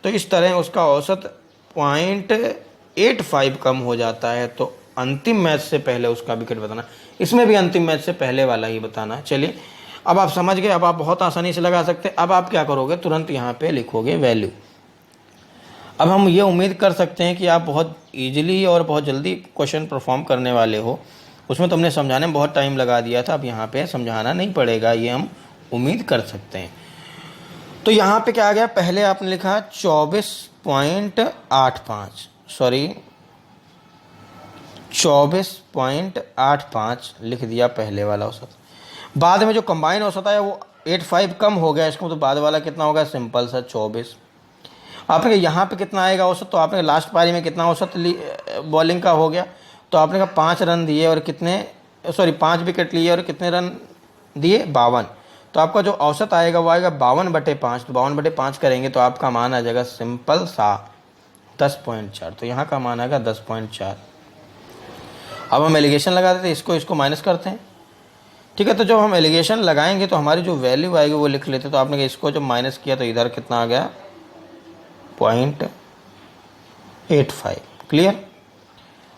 तो इस तरह उसका औसत 0.85 कम हो जाता है। तो अंतिम मैच से पहले उसका विकेट बताना। इसमें भी अंतिम मैच से पहले वाला ही बताना। चलिए अब आप समझ गए, अब आप बहुत आसानी से लगा सकते हैं। अब आप क्या करोगे, तुरंत यहाँ पे लिखोगे वैल्यू। अब हम ये उम्मीद कर सकते हैं कि आप बहुत इजीली और बहुत जल्दी क्वेश्चन परफॉर्म करने वाले हो। उसमें तुमने समझाने में बहुत टाइम लगा दिया था, अब यहाँ पे समझाना नहीं पड़ेगा, ये हम उम्मीद कर सकते हैं। तो यहाँ पे क्या आ गया, पहले आपने लिखा 24.85 लिख दिया पहले वाला औसत। बाद में जो कंबाइन औसत आया वो 85 कम हो गया, इसका मतलब बाद वाला कितना होगा, सिंपल सा 24। आपने यहाँ पे कितना आएगा औसत, तो आपने लास्ट पारी में कितना औसत बॉलिंग का हो गया, तो आपने कहा 5 रन दिए और 5 विकेट लिए और कितने रन दिए, 52। तो आपका जो औसत आएगा वो आएगा 52/5। तो 52/5 करेंगे तो आपका मान आ जाएगा सिंपल सा 10.4। तो यहाँ का मान आएगा 10.4। अब हम एलिगेशन लगा देते हैं, इसको माइनस करते हैं, ठीक है। तो जब हम एलिगेशन लगाएंगे तो हमारी जो वैल्यू आएगी वो लिख लेते हैं। तो आपने कहा इसको जब माइनस किया तो इधर कितना आ गया, 0.85। क्लियर।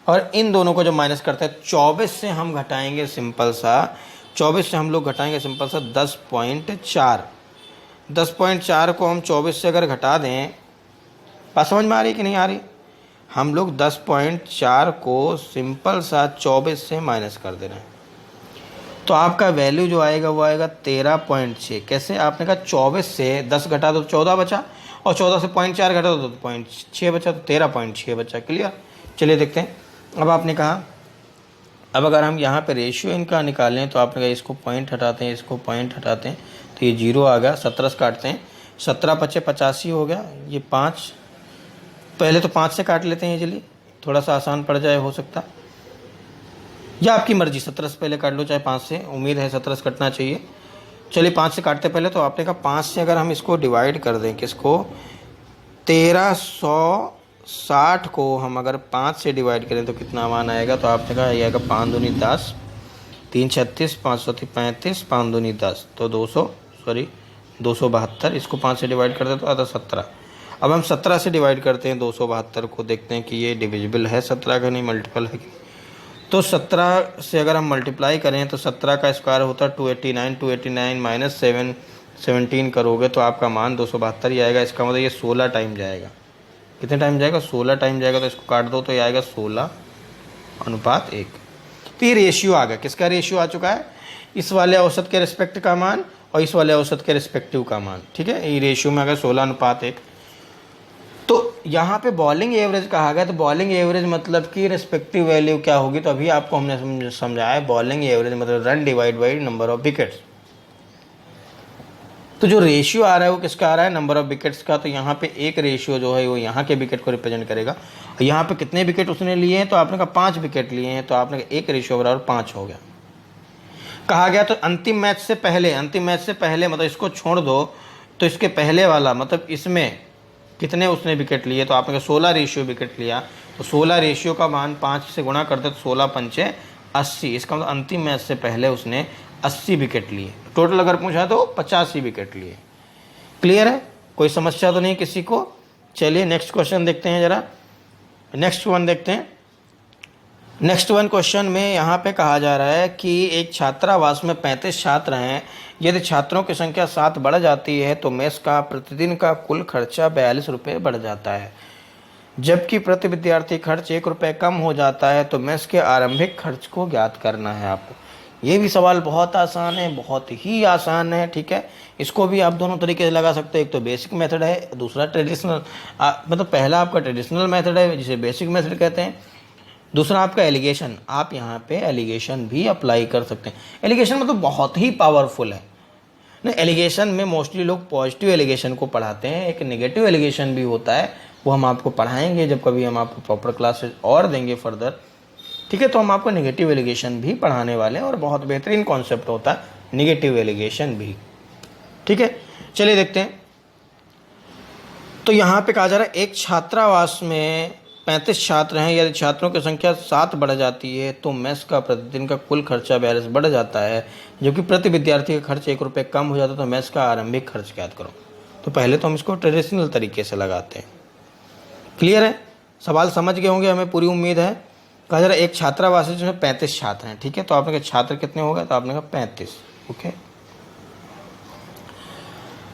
और इन दोनों को जब माइनस करते हैं 24 से हम घटाएंगे सिंपल सा 10.4। 10.4 को हम 24 से अगर घटा दें, बात समझ में आ रही कि नहीं आ रही, हम लोग 10.4 को सिंपल सा 24 से माइनस कर दे रहे हैं, तो आपका वैल्यू जो आएगा वो आएगा 13.6। कैसे, आपने कहा 24 से 10 घटा दो 14 बचा, और 14 से 0.4 घटा दो तो 0.6 बचा, तो 13.6 बचा। क्लियर। चलिए देखते हैं। अब आपने कहा अब अगर हम यहाँ पे रेशियो इनका निकालें तो आपने कहा इसको पॉइंट हटाते हैं, इसको पॉइंट हटाते हैं, तो ये 0 आ गया। 17 से काटते हैं, 17×5 = 85 हो गया। ये 5, पहले तो 5 से काट लेते हैं, चलिए थोड़ा सा आसान पड़ जाए हो सकता, या आपकी मर्जी, 17 से पहले काट लो चाहे 5 से, उम्मीद है 17 से कटना चाहिए। चलिए 5 से काटते पहले, तो आपने कहा 5 से अगर हम इसको डिवाइड कर दें, किसको, 1360 को हम अगर 5 से डिवाइड करें तो कितना मान आएगा, तो आपने कहा ये आएगा 5 दूनी 10, 3 36, 5 35, 5 दूनी 10, तो 272। इसको 5 से डिवाइड कर दें तो आता 17। अब हम 17 से डिवाइड करते हैं 272 को, देखते हैं कि ये डिविजिबल है 17 का, नहीं मल्टीपल है। तो 17 से अगर हम मल्टीप्लाई करें तो 17 का स्क्वायर होता है 289, 289 माइनस 17 करोगे तो आपका मान 272 ही आएगा। इसका मतलब ये 16 टाइम जाएगा। कितने टाइम जाएगा, 16 टाइम जाएगा। तो इसको काट दो तो ये आएगा 16:1। तो ये रेशियो आ गया। किसका रेशियो आ चुका है, इस वाले औसत के रिस्पेक्ट का मान और इस वाले औसत के रिस्पेक्टिव का मान, ठीक है। ये रेशियो में आ गया 16:1। तो यहाँ पे बॉलिंग एवरेज कहा गया, तो बॉलिंग एवरेज मतलब कि रिस्पेक्टिव वैल्यू क्या होगी, तो अभी आपको हमने समझाया बॉलिंग एवरेज मतलब run divide by number of wickets. तो जो रेशियो आ रहा है वो किसका आ रहा है, नंबर ऑफ विकेट्स का। तो यहाँ पे एक रेशियो जो है वो यहाँ के विकेट को रिप्रेजेंट करेगा। यहाँ पे कितने विकेट उसने लिए हैं, तो आपने कहा 5 विकेट लिए हैं, तो आपने एक रेशियो बराबर 5 हो गया। कहा गया तो अंतिम मैच से पहले मतलब इसको छोड़ दो, तो इसके पहले वाला मतलब इसमें कितने उसने विकेट लिए, तो आपने कहा 16 रेशियो विकेट लिया, तो 16 रेशियो का मान 5 से गुणा करते तो 16×5 = 80। इसका मतलब अंतिम मैच से पहले उसने 80 विकेट लिए। टोटल अगर पूछा तो 85 विकेट लिए। क्लियर है, कोई समस्या तो नहीं किसी को। चलिए नेक्स्ट क्वेश्चन देखते हैं जरा। नेक्स्ट वन देखते हैं। नेक्स्ट वन क्वेश्चन में यहाँ पे कहा जा रहा है कि एक छात्रावास में 35 छात्र हैं। यदि छात्रों की संख्या 7 बढ़ जाती है तो मेस का प्रतिदिन का कुल खर्चा 42 रुपये बढ़ जाता है, जबकि प्रति विद्यार्थी खर्च 1 रुपये कम हो जाता है। तो मेस के आरंभिक खर्च को ज्ञात करना है आपको। ये भी सवाल बहुत आसान है, बहुत ही आसान है, ठीक है। इसको भी आप दोनों तरीके से लगा सकते हैं। एक तो बेसिक मेथड है, दूसरा ट्रेडिशनल, मतलब पहला आपका ट्रेडिशनल मेथड है जिसे बेसिक मेथड कहते हैं, दूसरा आपका एलिगेशन। आप यहाँ पे एलिगेशन भी अप्लाई कर सकते हैं। एलिगेशन मतलब बहुत ही पावरफुल है, नहीं, एलिगेशन में मोस्टली लोग पॉजिटिव एलिगेशन को पढ़ाते हैं, एक नेगेटिव एलिगेशन भी होता है, वो हम आपको पढ़ाएंगे जब कभी हम आपको प्रॉपर क्लासेस और देंगे फर्दर। ठीक है, तो हम आपको नेगेटिव एलिगेशन भी पढ़ाने वाले हैं और बहुत बेहतरीन कॉन्सेप्ट होता है नेगेटिव एलिगेशन भी। ठीक है, चलिए देखते हैं। तो यहाँ पे कहा जा रहा है एक छात्रावास में 35 छात्र हैं, यदि छात्रों की संख्या 7 बढ़ जाती है तो मेस का प्रतिदिन का कुल खर्चा 42 बढ़ जाता है, जबकि प्रति विद्यार्थी का खर्च 1 रुपये कम हो जाता है, तो मेस का आरंभिक खर्च ज्ञात करो। तो पहले तो हम इसको ट्रेडिशनल तरीके से लगाते हैं। क्लियर है, सवाल समझ गए होंगे, हमें पूरी उम्मीद है। कहा जा रहा है एक छात्रावास है जिसमें 35 छात्र हैं। ठीक है, तो आपने कहा छात्र कितने हो गए, तो आपने कहा 35। ओके,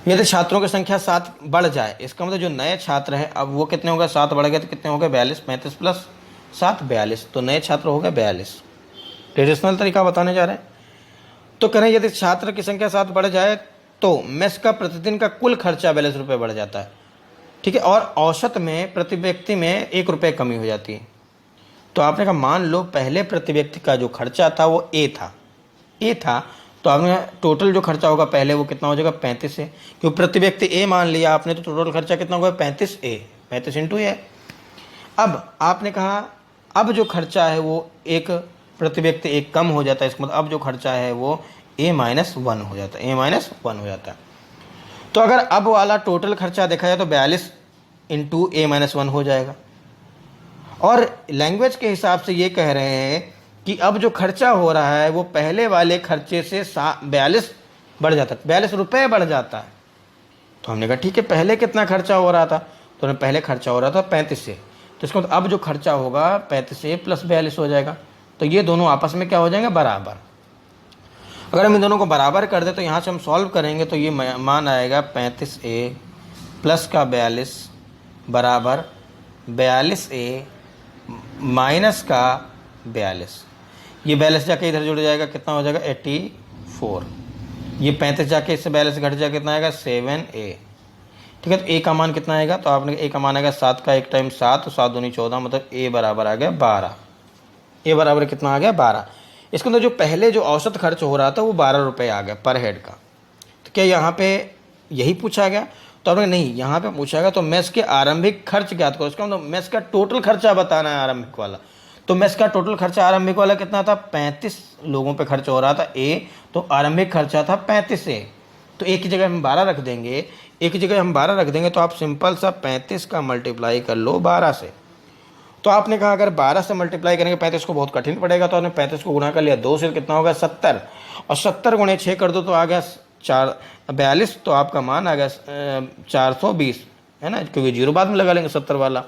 यदि छात्रों की संख्या 7 बढ़ जाए, इसका मतलब जो नए छात्र हैं अब वो कितने हो गए, 7 बढ़ गए तो कितने हो गए 42, 35 प्लस 7 42, तो नए छात्र हो गए 42। ट्रेडिशनल तरीका बताने जा रहे हैं। तो कह रहे हैं यदि छात्र की संख्या 7 बढ़ जाए तो मेस का प्रतिदिन का कुल खर्चा 42 रुपये बढ़ जाता है। ठीक है, और औसत में प्रति व्यक्ति में 1 रुपये कमी हो जाती है। तो आपने कहा मान लो पहले प्रति व्यक्ति का जो खर्चा था वो ए था, तो आपने टोटल जो खर्चा होगा पहले वो कितना हो जाएगा 35 है, क्योंकि प्रति व्यक्ति ए मान लिया आपने, तो टोटल खर्चा कितना होगा 35 ए, 35 इंटू ए। अब आपने कहा अब जो खर्चा है वो एक प्रति व्यक्ति एक कम हो जाता है, इसका मतलब अब जो खर्चा है वो ए माइनस 1 हो जाता है, ए माइनस 1 हो जाता है। तो अगर अब वाला टोटल खर्चा देखा जाए तो 42 इंटू ए माइनस 1 हो जाएगा। और लैंग्वेज के हिसाब से ये कह रहे हैं कि अब जो खर्चा हो रहा है वो पहले वाले खर्चे से 42 बढ़ जाता है, 42 रुपये बढ़ जाता है। तो हमने कहा ठीक है, पहले कितना खर्चा हो रहा था, तो हमें पहले खर्चा हो रहा था 35 से, तो इसका मतलब अब जो खर्चा होगा 35 से प्लस 42 हो जाएगा। तो ये दोनों आपस में क्या हो जाएंगे, बराबर। अगर हम इन दोनों को बराबर कर दें तो यहाँ से हम सॉल्व करेंगे तो ये मान आएगा 35A प्लस का 42 बराबर 42A माइनस का 42। ये 42 जाके इधर जुड़ जाएगा, कितना हो जाएगा 84। ये 35 जाके इससे 42 घट जाएगा, कितना आएगा 7A। ठीक है, तो ए का मान कितना आएगा, तो आपने ए का मान आएगा 7 का 1 टाइम 7, तो 7 दूनी 14, मतलब ए बराबर आ गया 12। ए बराबर कितना आ गया 12। इसके अंदर जो पहले जो औसत खर्च हो रहा था वो 12 रुपये आ गया पर हेड का। तो क्या यहाँ पे यही पूछा गया, तो आपने नहीं, यहाँ पे पूछा गया तो मेस के आरंभिक खर्च ज्ञात करो। इसका मतलब मेस का टोटल खर्चा बताना है आरंभिक वाला। तो मेस का टोटल खर्चा आरंभिक वाला कितना था, 35 लोगों पे खर्च हो रहा था ए, तो आरंभिक खर्चा था 35A। तो एक की जगह हम 12 रख देंगे, एक की जगह हम 12 रख देंगे, तो आप सिंपल सा 35 का मल्टीप्लाई कर लो 12 से। तो आपने कहा अगर 12 से मल्टीप्लाई करेंगे 35 को बहुत कठिन पड़ेगा, तो आपने 35 को गुणा कर लिया 2 से, कितना होगा 70, और 70 गुणे 6 कर दो तो आ गया 42। तो आपका मान आ गया 420, है ना, क्योंकि जीरो बाद में लगा लेंगे 70 वाला,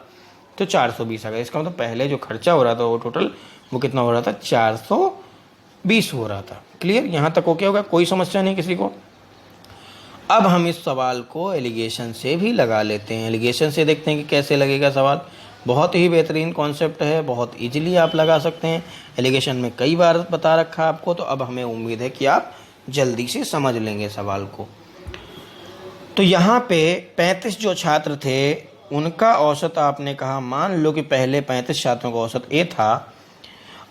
तो 420 आ गया। इसका मतलब पहले जो खर्चा हो रहा था वो टोटल वो कितना हो रहा था, 420 हो रहा था। क्लियर, यहाँ तक ओके होगा, कोई समस्या नहीं किसी को। अब हम इस सवाल को एलिगेशन से भी लगा लेते हैं। एलिगेशन से देखते हैं कि कैसे लगेगा सवाल। बहुत ही बेहतरीन कॉन्सेप्ट है, बहुत इजीली आप लगा सकते हैं। एलिगेशन में कई बार बता रखा आपको, तो अब हमें उम्मीद है कि आप जल्दी से समझ लेंगे सवाल को। तो यहाँ पे 35 जो छात्र थे उनका औसत आपने कहा, मान लो कि पहले 35 छात्रों का औसत ए था,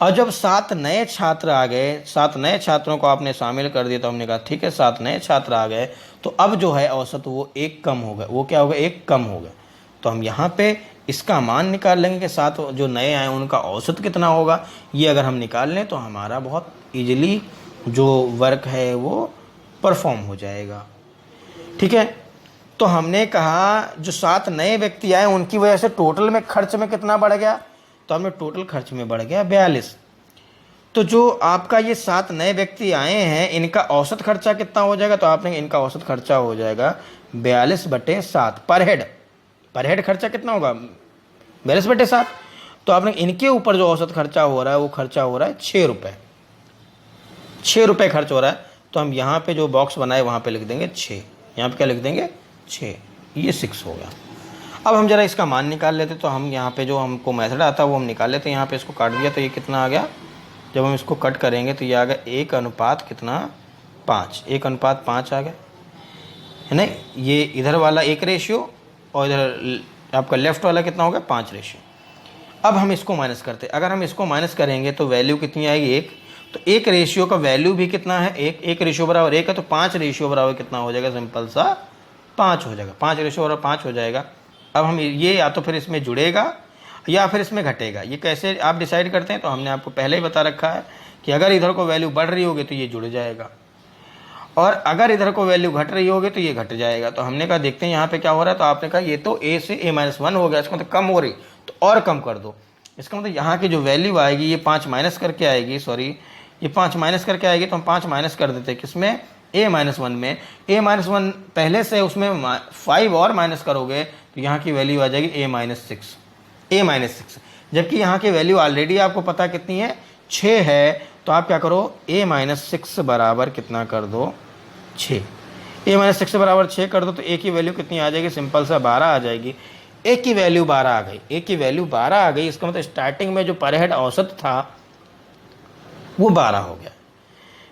और जब 7 नए छात्र आ गए, 7 नए छात्रों को आपने शामिल कर दिया, तो हमने कहा ठीक है 7 नए छात्र आ गए, तो अब जो है औसत वो 1 कम हो गया। वो क्या हो गया, 1 कम हो गया। तो हम यहाँ पे इसका मान निकाल लेंगे कि 7 जो नए आए उनका औसत कितना होगा। ये अगर हम निकाल लें तो हमारा बहुत ईजिली जो वर्क है वो परफॉर्म हो जाएगा। ठीक है, तो हमने कहा जो 7 नए व्यक्ति आए उनकी वजह से टोटल में खर्च में कितना बढ़ गया, तो हमने टोटल खर्च में बढ़ गया 42। तो जो आपका ये 7 नए व्यक्ति आए हैं इनका औसत खर्चा कितना हो जाएगा, तो आपने इनका औसत खर्चा हो जाएगा 42/7 पर हेड। पर हेड खर्चा कितना होगा 42/7। तो आपने इनके ऊपर जो औसत खर्चा हो रहा है वो खर्चा हो रहा है 6 रुपये। 6 रुपये खर्च हो रहा है। तो हम यहाँ पे जो बॉक्स बनाए वहाँ पे लिख देंगे 6, यहाँ पे क्या लिख देंगे 6, ये 6 हो गया। अब हम जरा इसका मान निकाल लेते, तो हम यहाँ पे जो हमको मेथड आता है वो हम निकाल लेते हैं। यहाँ पे इसको काट दिया तो ये कितना आ गया, जब हम इसको कट करेंगे तो ये आ गया 1 अनुपात कितना 5, 1 अनुपात 5 आ गया, है ना। ये इधर वाला 1 रेशियो और इधर आपका लेफ्ट वाला कितना होगा 5 रेशियो। अब हम इसको माइनस करते, अगर हम इसको माइनस करेंगे तो वैल्यू कितनी आएगी 1, तो एक रेशियो का वैल्यू भी कितना है, एक रेशियो बराबर 1 है, तो 5 रेशियो बराबर कितना हो जाएगा, सिंपल सा 5 हो जाएगा, 5 रेशियो बराबर 5 हो जाएगा। अब हम ये या तो फिर इसमें जुड़ेगा या फिर इसमें घटेगा, ये कैसे आप डिसाइड करते हैं, तो हमने आपको पहले ही बता रखा है कि अगर इधर को वैल्यू बढ़ रही होगी तो ये जुड़ जाएगा, और अगर इधर को वैल्यू घट रही होगी तो ये घट जाएगा। तो हमने कहा देखते हैं यहाँ पे क्या हो रहा है, तो आपने कहा ये तो a से a-1 हो गया, इसका मतलब कम हो रही, तो और कम कर दो। इसका मतलब यहाँ की जो वैल्यू आएगी ये 5 माइनस करके आएगी, सॉरी ये 5 माइनस करके आएगी, तो हम 5 माइनस कर देते हैं किसमें, a-1 में। a-1 पहले से उसमें 5 और माइनस करोगे तो यहाँ की वैल्यू आ जाएगी a-6, जबकि यहाँ की वैल्यू ऑलरेडी आपको पता कितनी है, 6 है। तो आप क्या करो, a-6 बराबर कितना कर दो, 6। a-6 बराबर 6 कर दो तो a की वैल्यू कितनी आ जाएगी, सिंपल सा 12 आ जाएगी। a की वैल्यू 12 आ गई, a की वैल्यू 12 आ गई, इसका मतलब स्टार्टिंग में जो पर हेड औसत था वो 12 हो गया।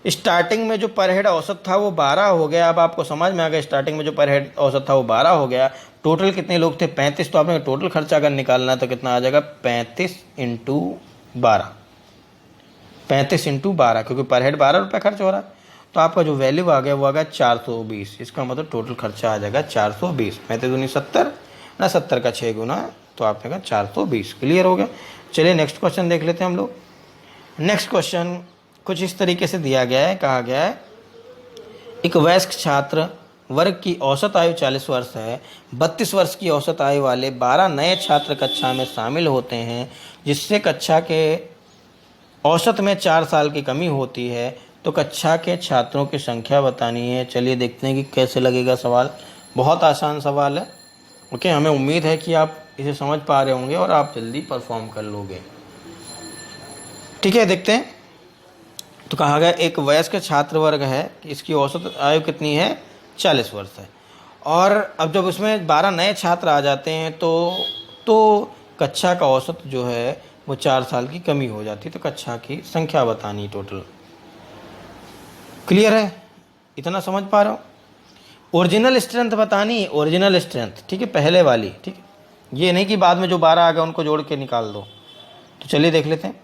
स्टार्टिंग में जो पर हेड औसत था वो 12 हो गया। अब आपको समझ में आ गया, स्टार्टिंग में जो पर हेड औसत था वो 12 हो गया। टोटल कितने लोग थे, 35। तो आपने टोटल खर्चा अगर निकालना है तो कितना आ जाएगा, 35 इंटू 12, 35 इंटू 12, क्योंकि पर हेड 12 रुपये खर्च हो रहा है। तो आपका जो वैल्यू आ गया वो आ गया 420। इसका मतलब टोटल खर्चा आ जाएगा 420। 35 दूनी 70 ना, 70 का 6 गुना, तो आपने कहा 420। क्लियर हो गया। चलिए नेक्स्ट क्वेश्चन देख लेते हैं हम लोग। नेक्स्ट क्वेश्चन कुछ इस तरीके से दिया गया है, कहा गया है एक वयस्क छात्र वर्ग की औसत आयु 40 वर्ष है, 32 वर्ष की औसत आयु वाले 12 नए छात्र कक्षा में शामिल होते हैं, जिससे कक्षा के औसत में 4 साल की कमी होती है, तो कक्षा के छात्रों की संख्या बतानी है। चलिए देखते हैं कि कैसे लगेगा सवाल। बहुत आसान सवाल है, ओके। हमें उम्मीद है कि आप इसे समझ पा रहे होंगे और आप जल्दी परफॉर्म कर लोगे। ठीक है, देखते हैं। तो कहा गया एक वयस्क छात्र वर्ग है, इसकी औसत आयु कितनी है, 40 वर्ष है, और अब जब उसमें 12 नए छात्र आ जाते हैं तो कक्षा का औसत जो है वो 4 साल की कमी हो जाती है। तो कक्षा की संख्या बतानी टोटल। क्लियर है, इतना समझ पा रहे हो। ओरिजिनल स्ट्रेंथ बतानी है, ओरिजिनल स्ट्रेंथ, ठीक है, पहले वाली, ठीक है। ये नहीं कि बाद में जो 12 आ गए उनको जोड़ के निकाल दो। तो चलिए देख लेते हैं।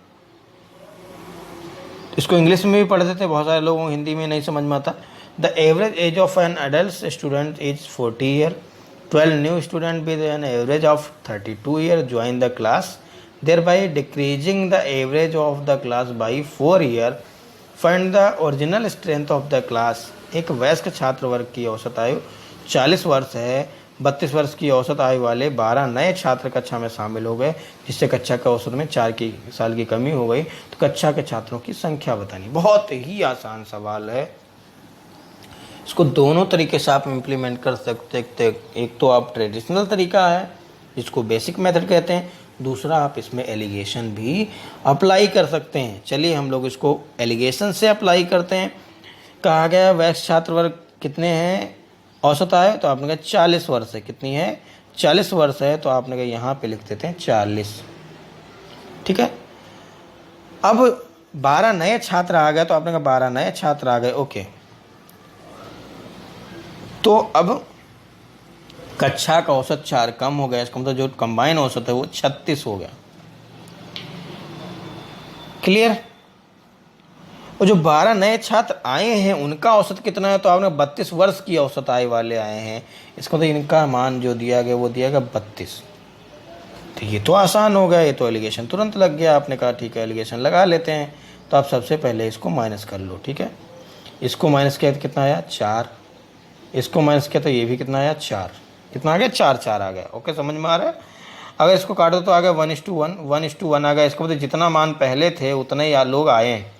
इसको इंग्लिश में भी पढ़ देते हैं, बहुत सारे लोगों को हिंदी में नहीं समझ में आता। The average age of an adult student is 40 year. 12 new student with an average of 32 year join the class, thereby decreasing the average of the class by 4 year. Find the original strength of the class. एक वयस्क छात्र वर्ग की औसत आयु 40 वर्ष है, 32 वर्ष की औसत आयु वाले 12 नए छात्र कक्षा में शामिल हो गए, जिससे कक्षा के औसत में 4 साल की कमी हो गई। तो कक्षा के छात्रों की संख्या बतानी। बहुत ही आसान सवाल है, इसको दोनों तरीके से आप इम्प्लीमेंट कर सकते हैं। एक तो आप ट्रेडिशनल तरीका है जिसको बेसिक मेथड कहते हैं, दूसरा आप इसमें एलिगेशन भी अप्लाई कर सकते हैं। चलिए हम लोग इसको एलिगेशन से अप्लाई करते हैं। कहा गया वयस्क छात्र वर्ग कितने हैं, औसत आयु, तो आपने कहा 40 वर्ष है। कितनी है, 40 वर्ष है, तो आपने कहा यहाँ पे लिख देते हैं 40, ठीक है। अब 12 नए छात्र आ गए, तो आपने कहा 12 नए छात्र आ गए, ओके। तो अब कक्षा का औसत 4 कम हो गया, इसका मतलब जो कंबाइन औसत है वो 36 हो गया। क्लियर। और जो 12 नए छात्र आए हैं उनका औसत कितना है, तो आपने 32 वर्ष की औसत आयु वाले आए हैं, इसका मतलब इनका मान जो दिया गया वो दिया गया 32। तो ये तो आसान हो गया, ये तो एलिगेशन तुरंत लग गया। आपने कहा ठीक है एलिगेशन लगा लेते हैं। तो आप सबसे पहले इसको माइनस कर लो, ठीक है। इसको माइनस किया तो कितना आया, 4। इसको माइनस किया तो ये भी कितना आया, 4। कितना आ गया, 4 4 आ गया। ओके, समझ में आ रहा है। अगर इसको काटो तो आ गया 1:1, 1:1 आ गया। इसको मतलब जितना मान पहले थे उतने ही लोग आए हैं।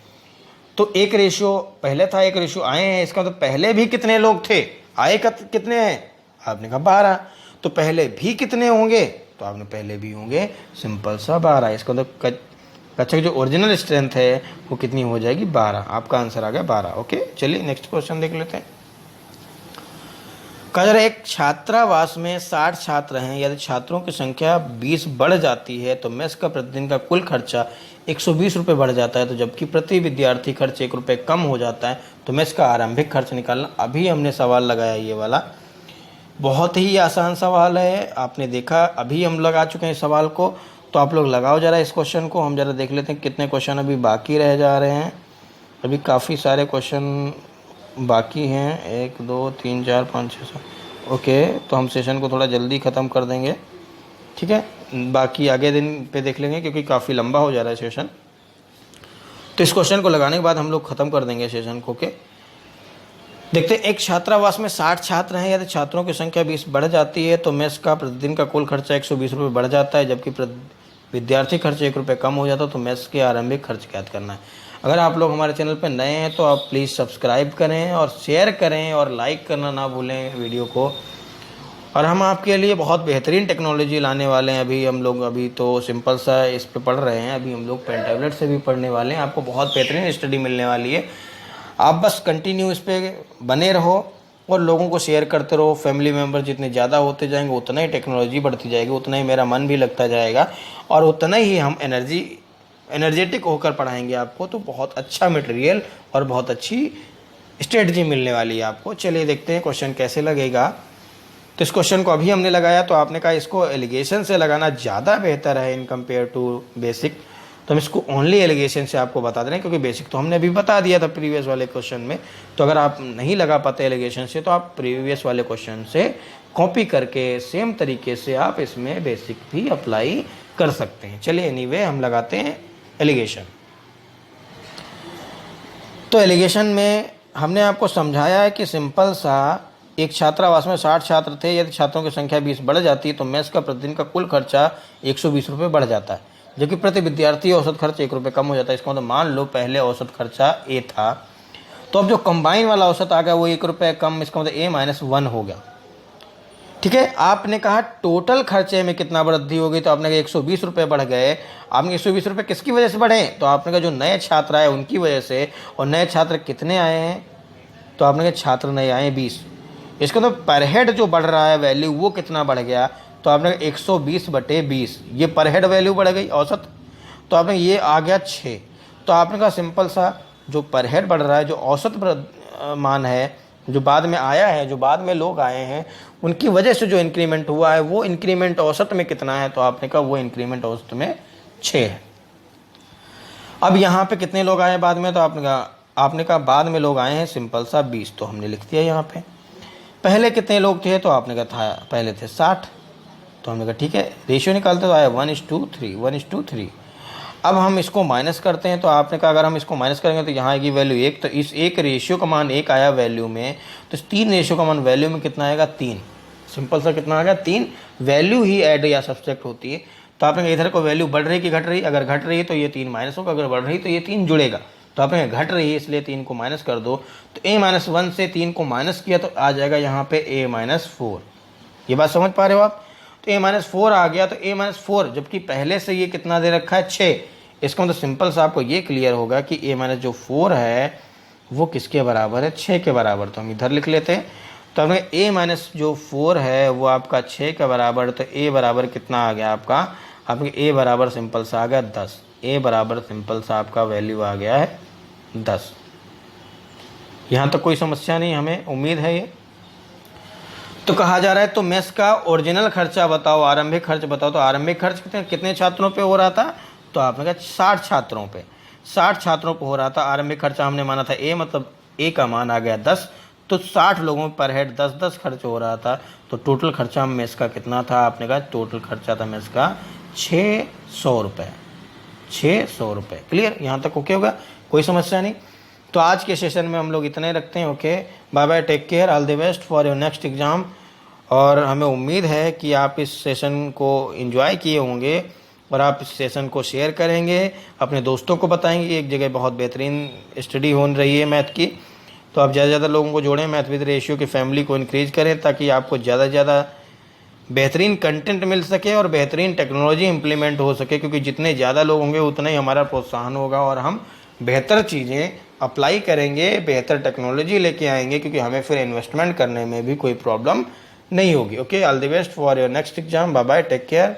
तो एक रेशियो पहले था, एक रेशियो आए हैं, इसका मतलब पहले भी कितने लोग थे, आए कितने हैं, आपने कहा 12। तो पहले भी कितने होंगे, तो आपने पहले भी होंगे सिंपल सा 12। इसका मतलब कक्षा की जो ओरिजिनल स्ट्रेंथ है वो कितनी हो जाएगी, 12। आपका आंसर आ गया 12। ओके, चलिए नेक्स्ट क्वेश्चन देख लेते हैं। अगर एक छात्रावास में 60 छात्र हैं, यदि छात्रों की संख्या 20 बढ़ जाती है तो मेस का प्रतिदिन का कुल खर्चा 120 रुपये बढ़ जाता है। तो जबकि प्रति विद्यार्थी खर्च 1 रुपये कम हो जाता है, तो मेस का आरंभिक खर्च निकालना। अभी हमने सवाल लगाया ये वाला, बहुत ही आसान सवाल है। आपने देखा, अभी हम लगा चुके हैं इस सवाल को। तो आप लोग लगाओ जरा इस क्वेश्चन को, हम जरा देख लेते हैं कितने क्वेश्चन अभी बाकी रह जा रहे हैं। अभी काफ़ी सारे क्वेश्चन बाकी हैं, 1 2 3 4 5 6 7। ओके, तो हम सेशन को थोड़ा जल्दी ख़त्म कर देंगे, ठीक है। बाकी आगे दिन पे देख लेंगे क्योंकि काफ़ी लंबा हो जा रहा है सेशन। तो इस क्वेश्चन को लगाने के बाद हम लोग ख़त्म कर देंगे सेशन को। ओके, देखते हैं, एक छात्रावास में 60 छात्र हैं, यदि छात्रों की संख्या 20 बढ़ जाती है तो मेस का प्रतिदिन का कुल खर्चा 120 रुपये बढ़ जाता है, जबकि विद्यार्थी खर्च 1 रुपये कम हो जाता है, तो मेस के आरंभिक खर्च ज्ञात करना है। अगर आप लोग हमारे चैनल पर नए हैं तो आप प्लीज़ सब्सक्राइब करें और शेयर करें और लाइक करना ना भूलें वीडियो को। और हम आपके लिए बहुत बेहतरीन टेक्नोलॉजी लाने वाले हैं। अभी तो सिंपल सा इस पे पढ़ रहे हैं, अभी हम लोग पेन टैबलेट से भी पढ़ने वाले हैं। आपको बहुत बेहतरीन स्टडी मिलने वाली है। आप बस कंटिन्यू इस पे बने रहो और लोगों को शेयर करते रहो। फैमिली मेम्बर जितने ज़्यादा होते जाएंगे उतना ही टेक्नोलॉजी बढ़ती जाएगी, उतना ही मेरा मन भी लगता जाएगा और उतना ही हम एनर्जेटिक होकर पढ़ाएंगे आपको। तो बहुत अच्छा मटेरियल और बहुत अच्छी स्ट्रेटजी मिलने वाली है आपको। चलिए देखते हैं क्वेश्चन कैसे लगेगा। तो इस क्वेश्चन को अभी हमने लगाया तो आपने कहा इसको एलिगेशन से लगाना ज़्यादा बेहतर है इन कंपेयर टू बेसिक। तो हम इसको ओनली एलिगेशन से आपको बता दे रहे हैं क्योंकि बेसिक तो हमने अभी बता दिया था प्रीवियस वाले क्वेश्चन में। तो अगर आप नहीं लगा पाते एलिगेशन से तो आप प्रीवियस वाले क्वेश्चन से कॉपी करके सेम तरीके से आप इसमें बेसिक भी अप्लाई कर सकते हैं। चलिए एनीवे हम लगाते हैं एलिगेशन। तो एलिगेशन में हमने आपको समझाया है कि सिंपल सा एक छात्रावास में 60 छात्र थे, यदि छात्रों की संख्या 20 बढ़ जाती है तो मेस का प्रतिदिन का कुल खर्चा 120 रुपये बढ़ जाता है, जबकि प्रति विद्यार्थी औसत खर्च 1 रुपये कम हो जाता है। इसका मतलब मान लो पहले औसत खर्चा ए था, तो अब जो कंबाइन वाला औसत आ गया वो 1 रुपये कम, इसका मतलब A-1 हो गया, ठीक है। आपने कहा टोटल खर्चे में कितना वृद्धि होगी, तो आपने कहा 120 रुपये बढ़ गए। आपने 120 रुपये किसकी वजह से बढ़े, तो आपने कहा जो नए छात्र आए उनकी वजह से। और नए छात्र कितने आए हैं, तो आपने कहा छात्र नए आए 20। इसका तो पर हेड जो बढ़ रहा है वैल्यू वो कितना बढ़ गया, तो आपने 120/20, ये पर हेड वैल्यू बढ़ गई औसत। तो आपने ये आ गया 6। तो आपने कहा सिंपल सा जो पर हेड बढ़ रहा है, जो औसत मान है, जो बाद में आया है, जो बाद में लोग आए हैं उनकी वजह से जो इंक्रीमेंट हुआ है वो इंक्रीमेंट औसत में कितना है, तो आपने कहा वो इंक्रीमेंट औसत में 6 है। अब यहाँ पे कितने लोग आए बाद में, तो आपने कहा बाद में लोग आए हैं सिंपल सा 20, तो हमने लिख दिया यहाँ पे। पहले कितने लोग थे, तो आपने कहा था पहले थे 60, तो हमने कहा ठीक है, रेशियो निकालते तो आया 1:3। अब हम इसको माइनस करते हैं, तो आपने कहा अगर हम इसको माइनस करेंगे तो यहाँ आएगी वैल्यू 1, तो इस एक रेशियो का मान 1 आया वैल्यू में, तो इस 3 रेशियो का मान वैल्यू में कितना आएगा 3। सिंपल सा कितना आ गया 3। वैल्यू ही ऐड या सब्सट्रैक्ट होती है, तो आपने इधर को वैल्यू बढ़ रही कि घट रही, अगर घट रही है तो ये 3 माइनस होगा, अगर बढ़ रही तो ये 3 जुड़ेगा। तो आपने घट रही है इसलिए 3 को माइनस कर दो, तो A-1 से 3 को माइनस किया तो आ जाएगा यहाँ पे A-4। ये बात समझ पा रहे हो आप, तो A-4 आ गया, तो A-4 जबकि पहले से ये कितना दे रखा है 6। इसका मतलब सिंपल सा आपको ये क्लियर होगा कि A-4 है वो किसके बराबर है, 6 के बराबर। तो हम इधर लिख लेते हैं, तो हमने A-4 है वो आपका 6 के बराबर, तो A बराबर कितना आ गया आपका, आपके A बराबर सिंपल सा आ गया 10। A बराबर सिंपल सा आपका वैल्यू आ गया है 10। यहाँ तक कोई समस्या नहीं, हमें उम्मीद है ये। तो कहा जा रहा है तो मेस का ओरिजिनल खर्चा बताओ, आरंभिक खर्च बताओ। तो आरंभिक खर्च कितने छात्रों पे हो रहा था, तो आपने कहा 60 छात्रों पे, 60 छात्रों पे हो रहा था। आरंभिक खर्चा हमने माना था A, मतलब A का मान आ गया 10, तो 60 लोगों पर हेड 10-10 खर्च हो रहा था। तो टोटल खर्चा मेस का कितना था, आपने कहा टोटल खर्चा था मेस का 600 रुपये, 600 रुपये। क्लियर, यहाँ तक ओके होगा, कोई समस्या नहीं। तो आज के सेशन में हम लोग इतने रखते हैं। Okay, bye bye, take care, all the best for your next exam. और हमें उम्मीद है कि आप इस सेशन को एंजॉय किए होंगे और आप इस सेशन को शेयर करेंगे, अपने दोस्तों को बताएंगे। एक जगह बहुत बेहतरीन स्टडी हो रही है मैथ की, तो आप ज़्यादा से ज़्यादा लोगों को जोड़ें, मैथ विद रेशियो की फैमिली को इंक्रीज करें ताकि आपको ज़्यादा से ज़्यादा बेहतरीन कंटेंट मिल सके और बेहतरीन टेक्नोलॉजी इंप्लीमेंट हो सके। क्योंकि जितने ज़्यादा लोग होंगे उतना ही हमारा प्रोत्साहन होगा और हम बेहतर चीज़ें अप्लाई करेंगे, बेहतर टेक्नोलॉजी लेके आएंगे, क्योंकि हमें फिर इन्वेस्टमेंट करने में भी कोई प्रॉब्लम नहीं होगी। Okay, all the best for your next exam, bye bye, take care.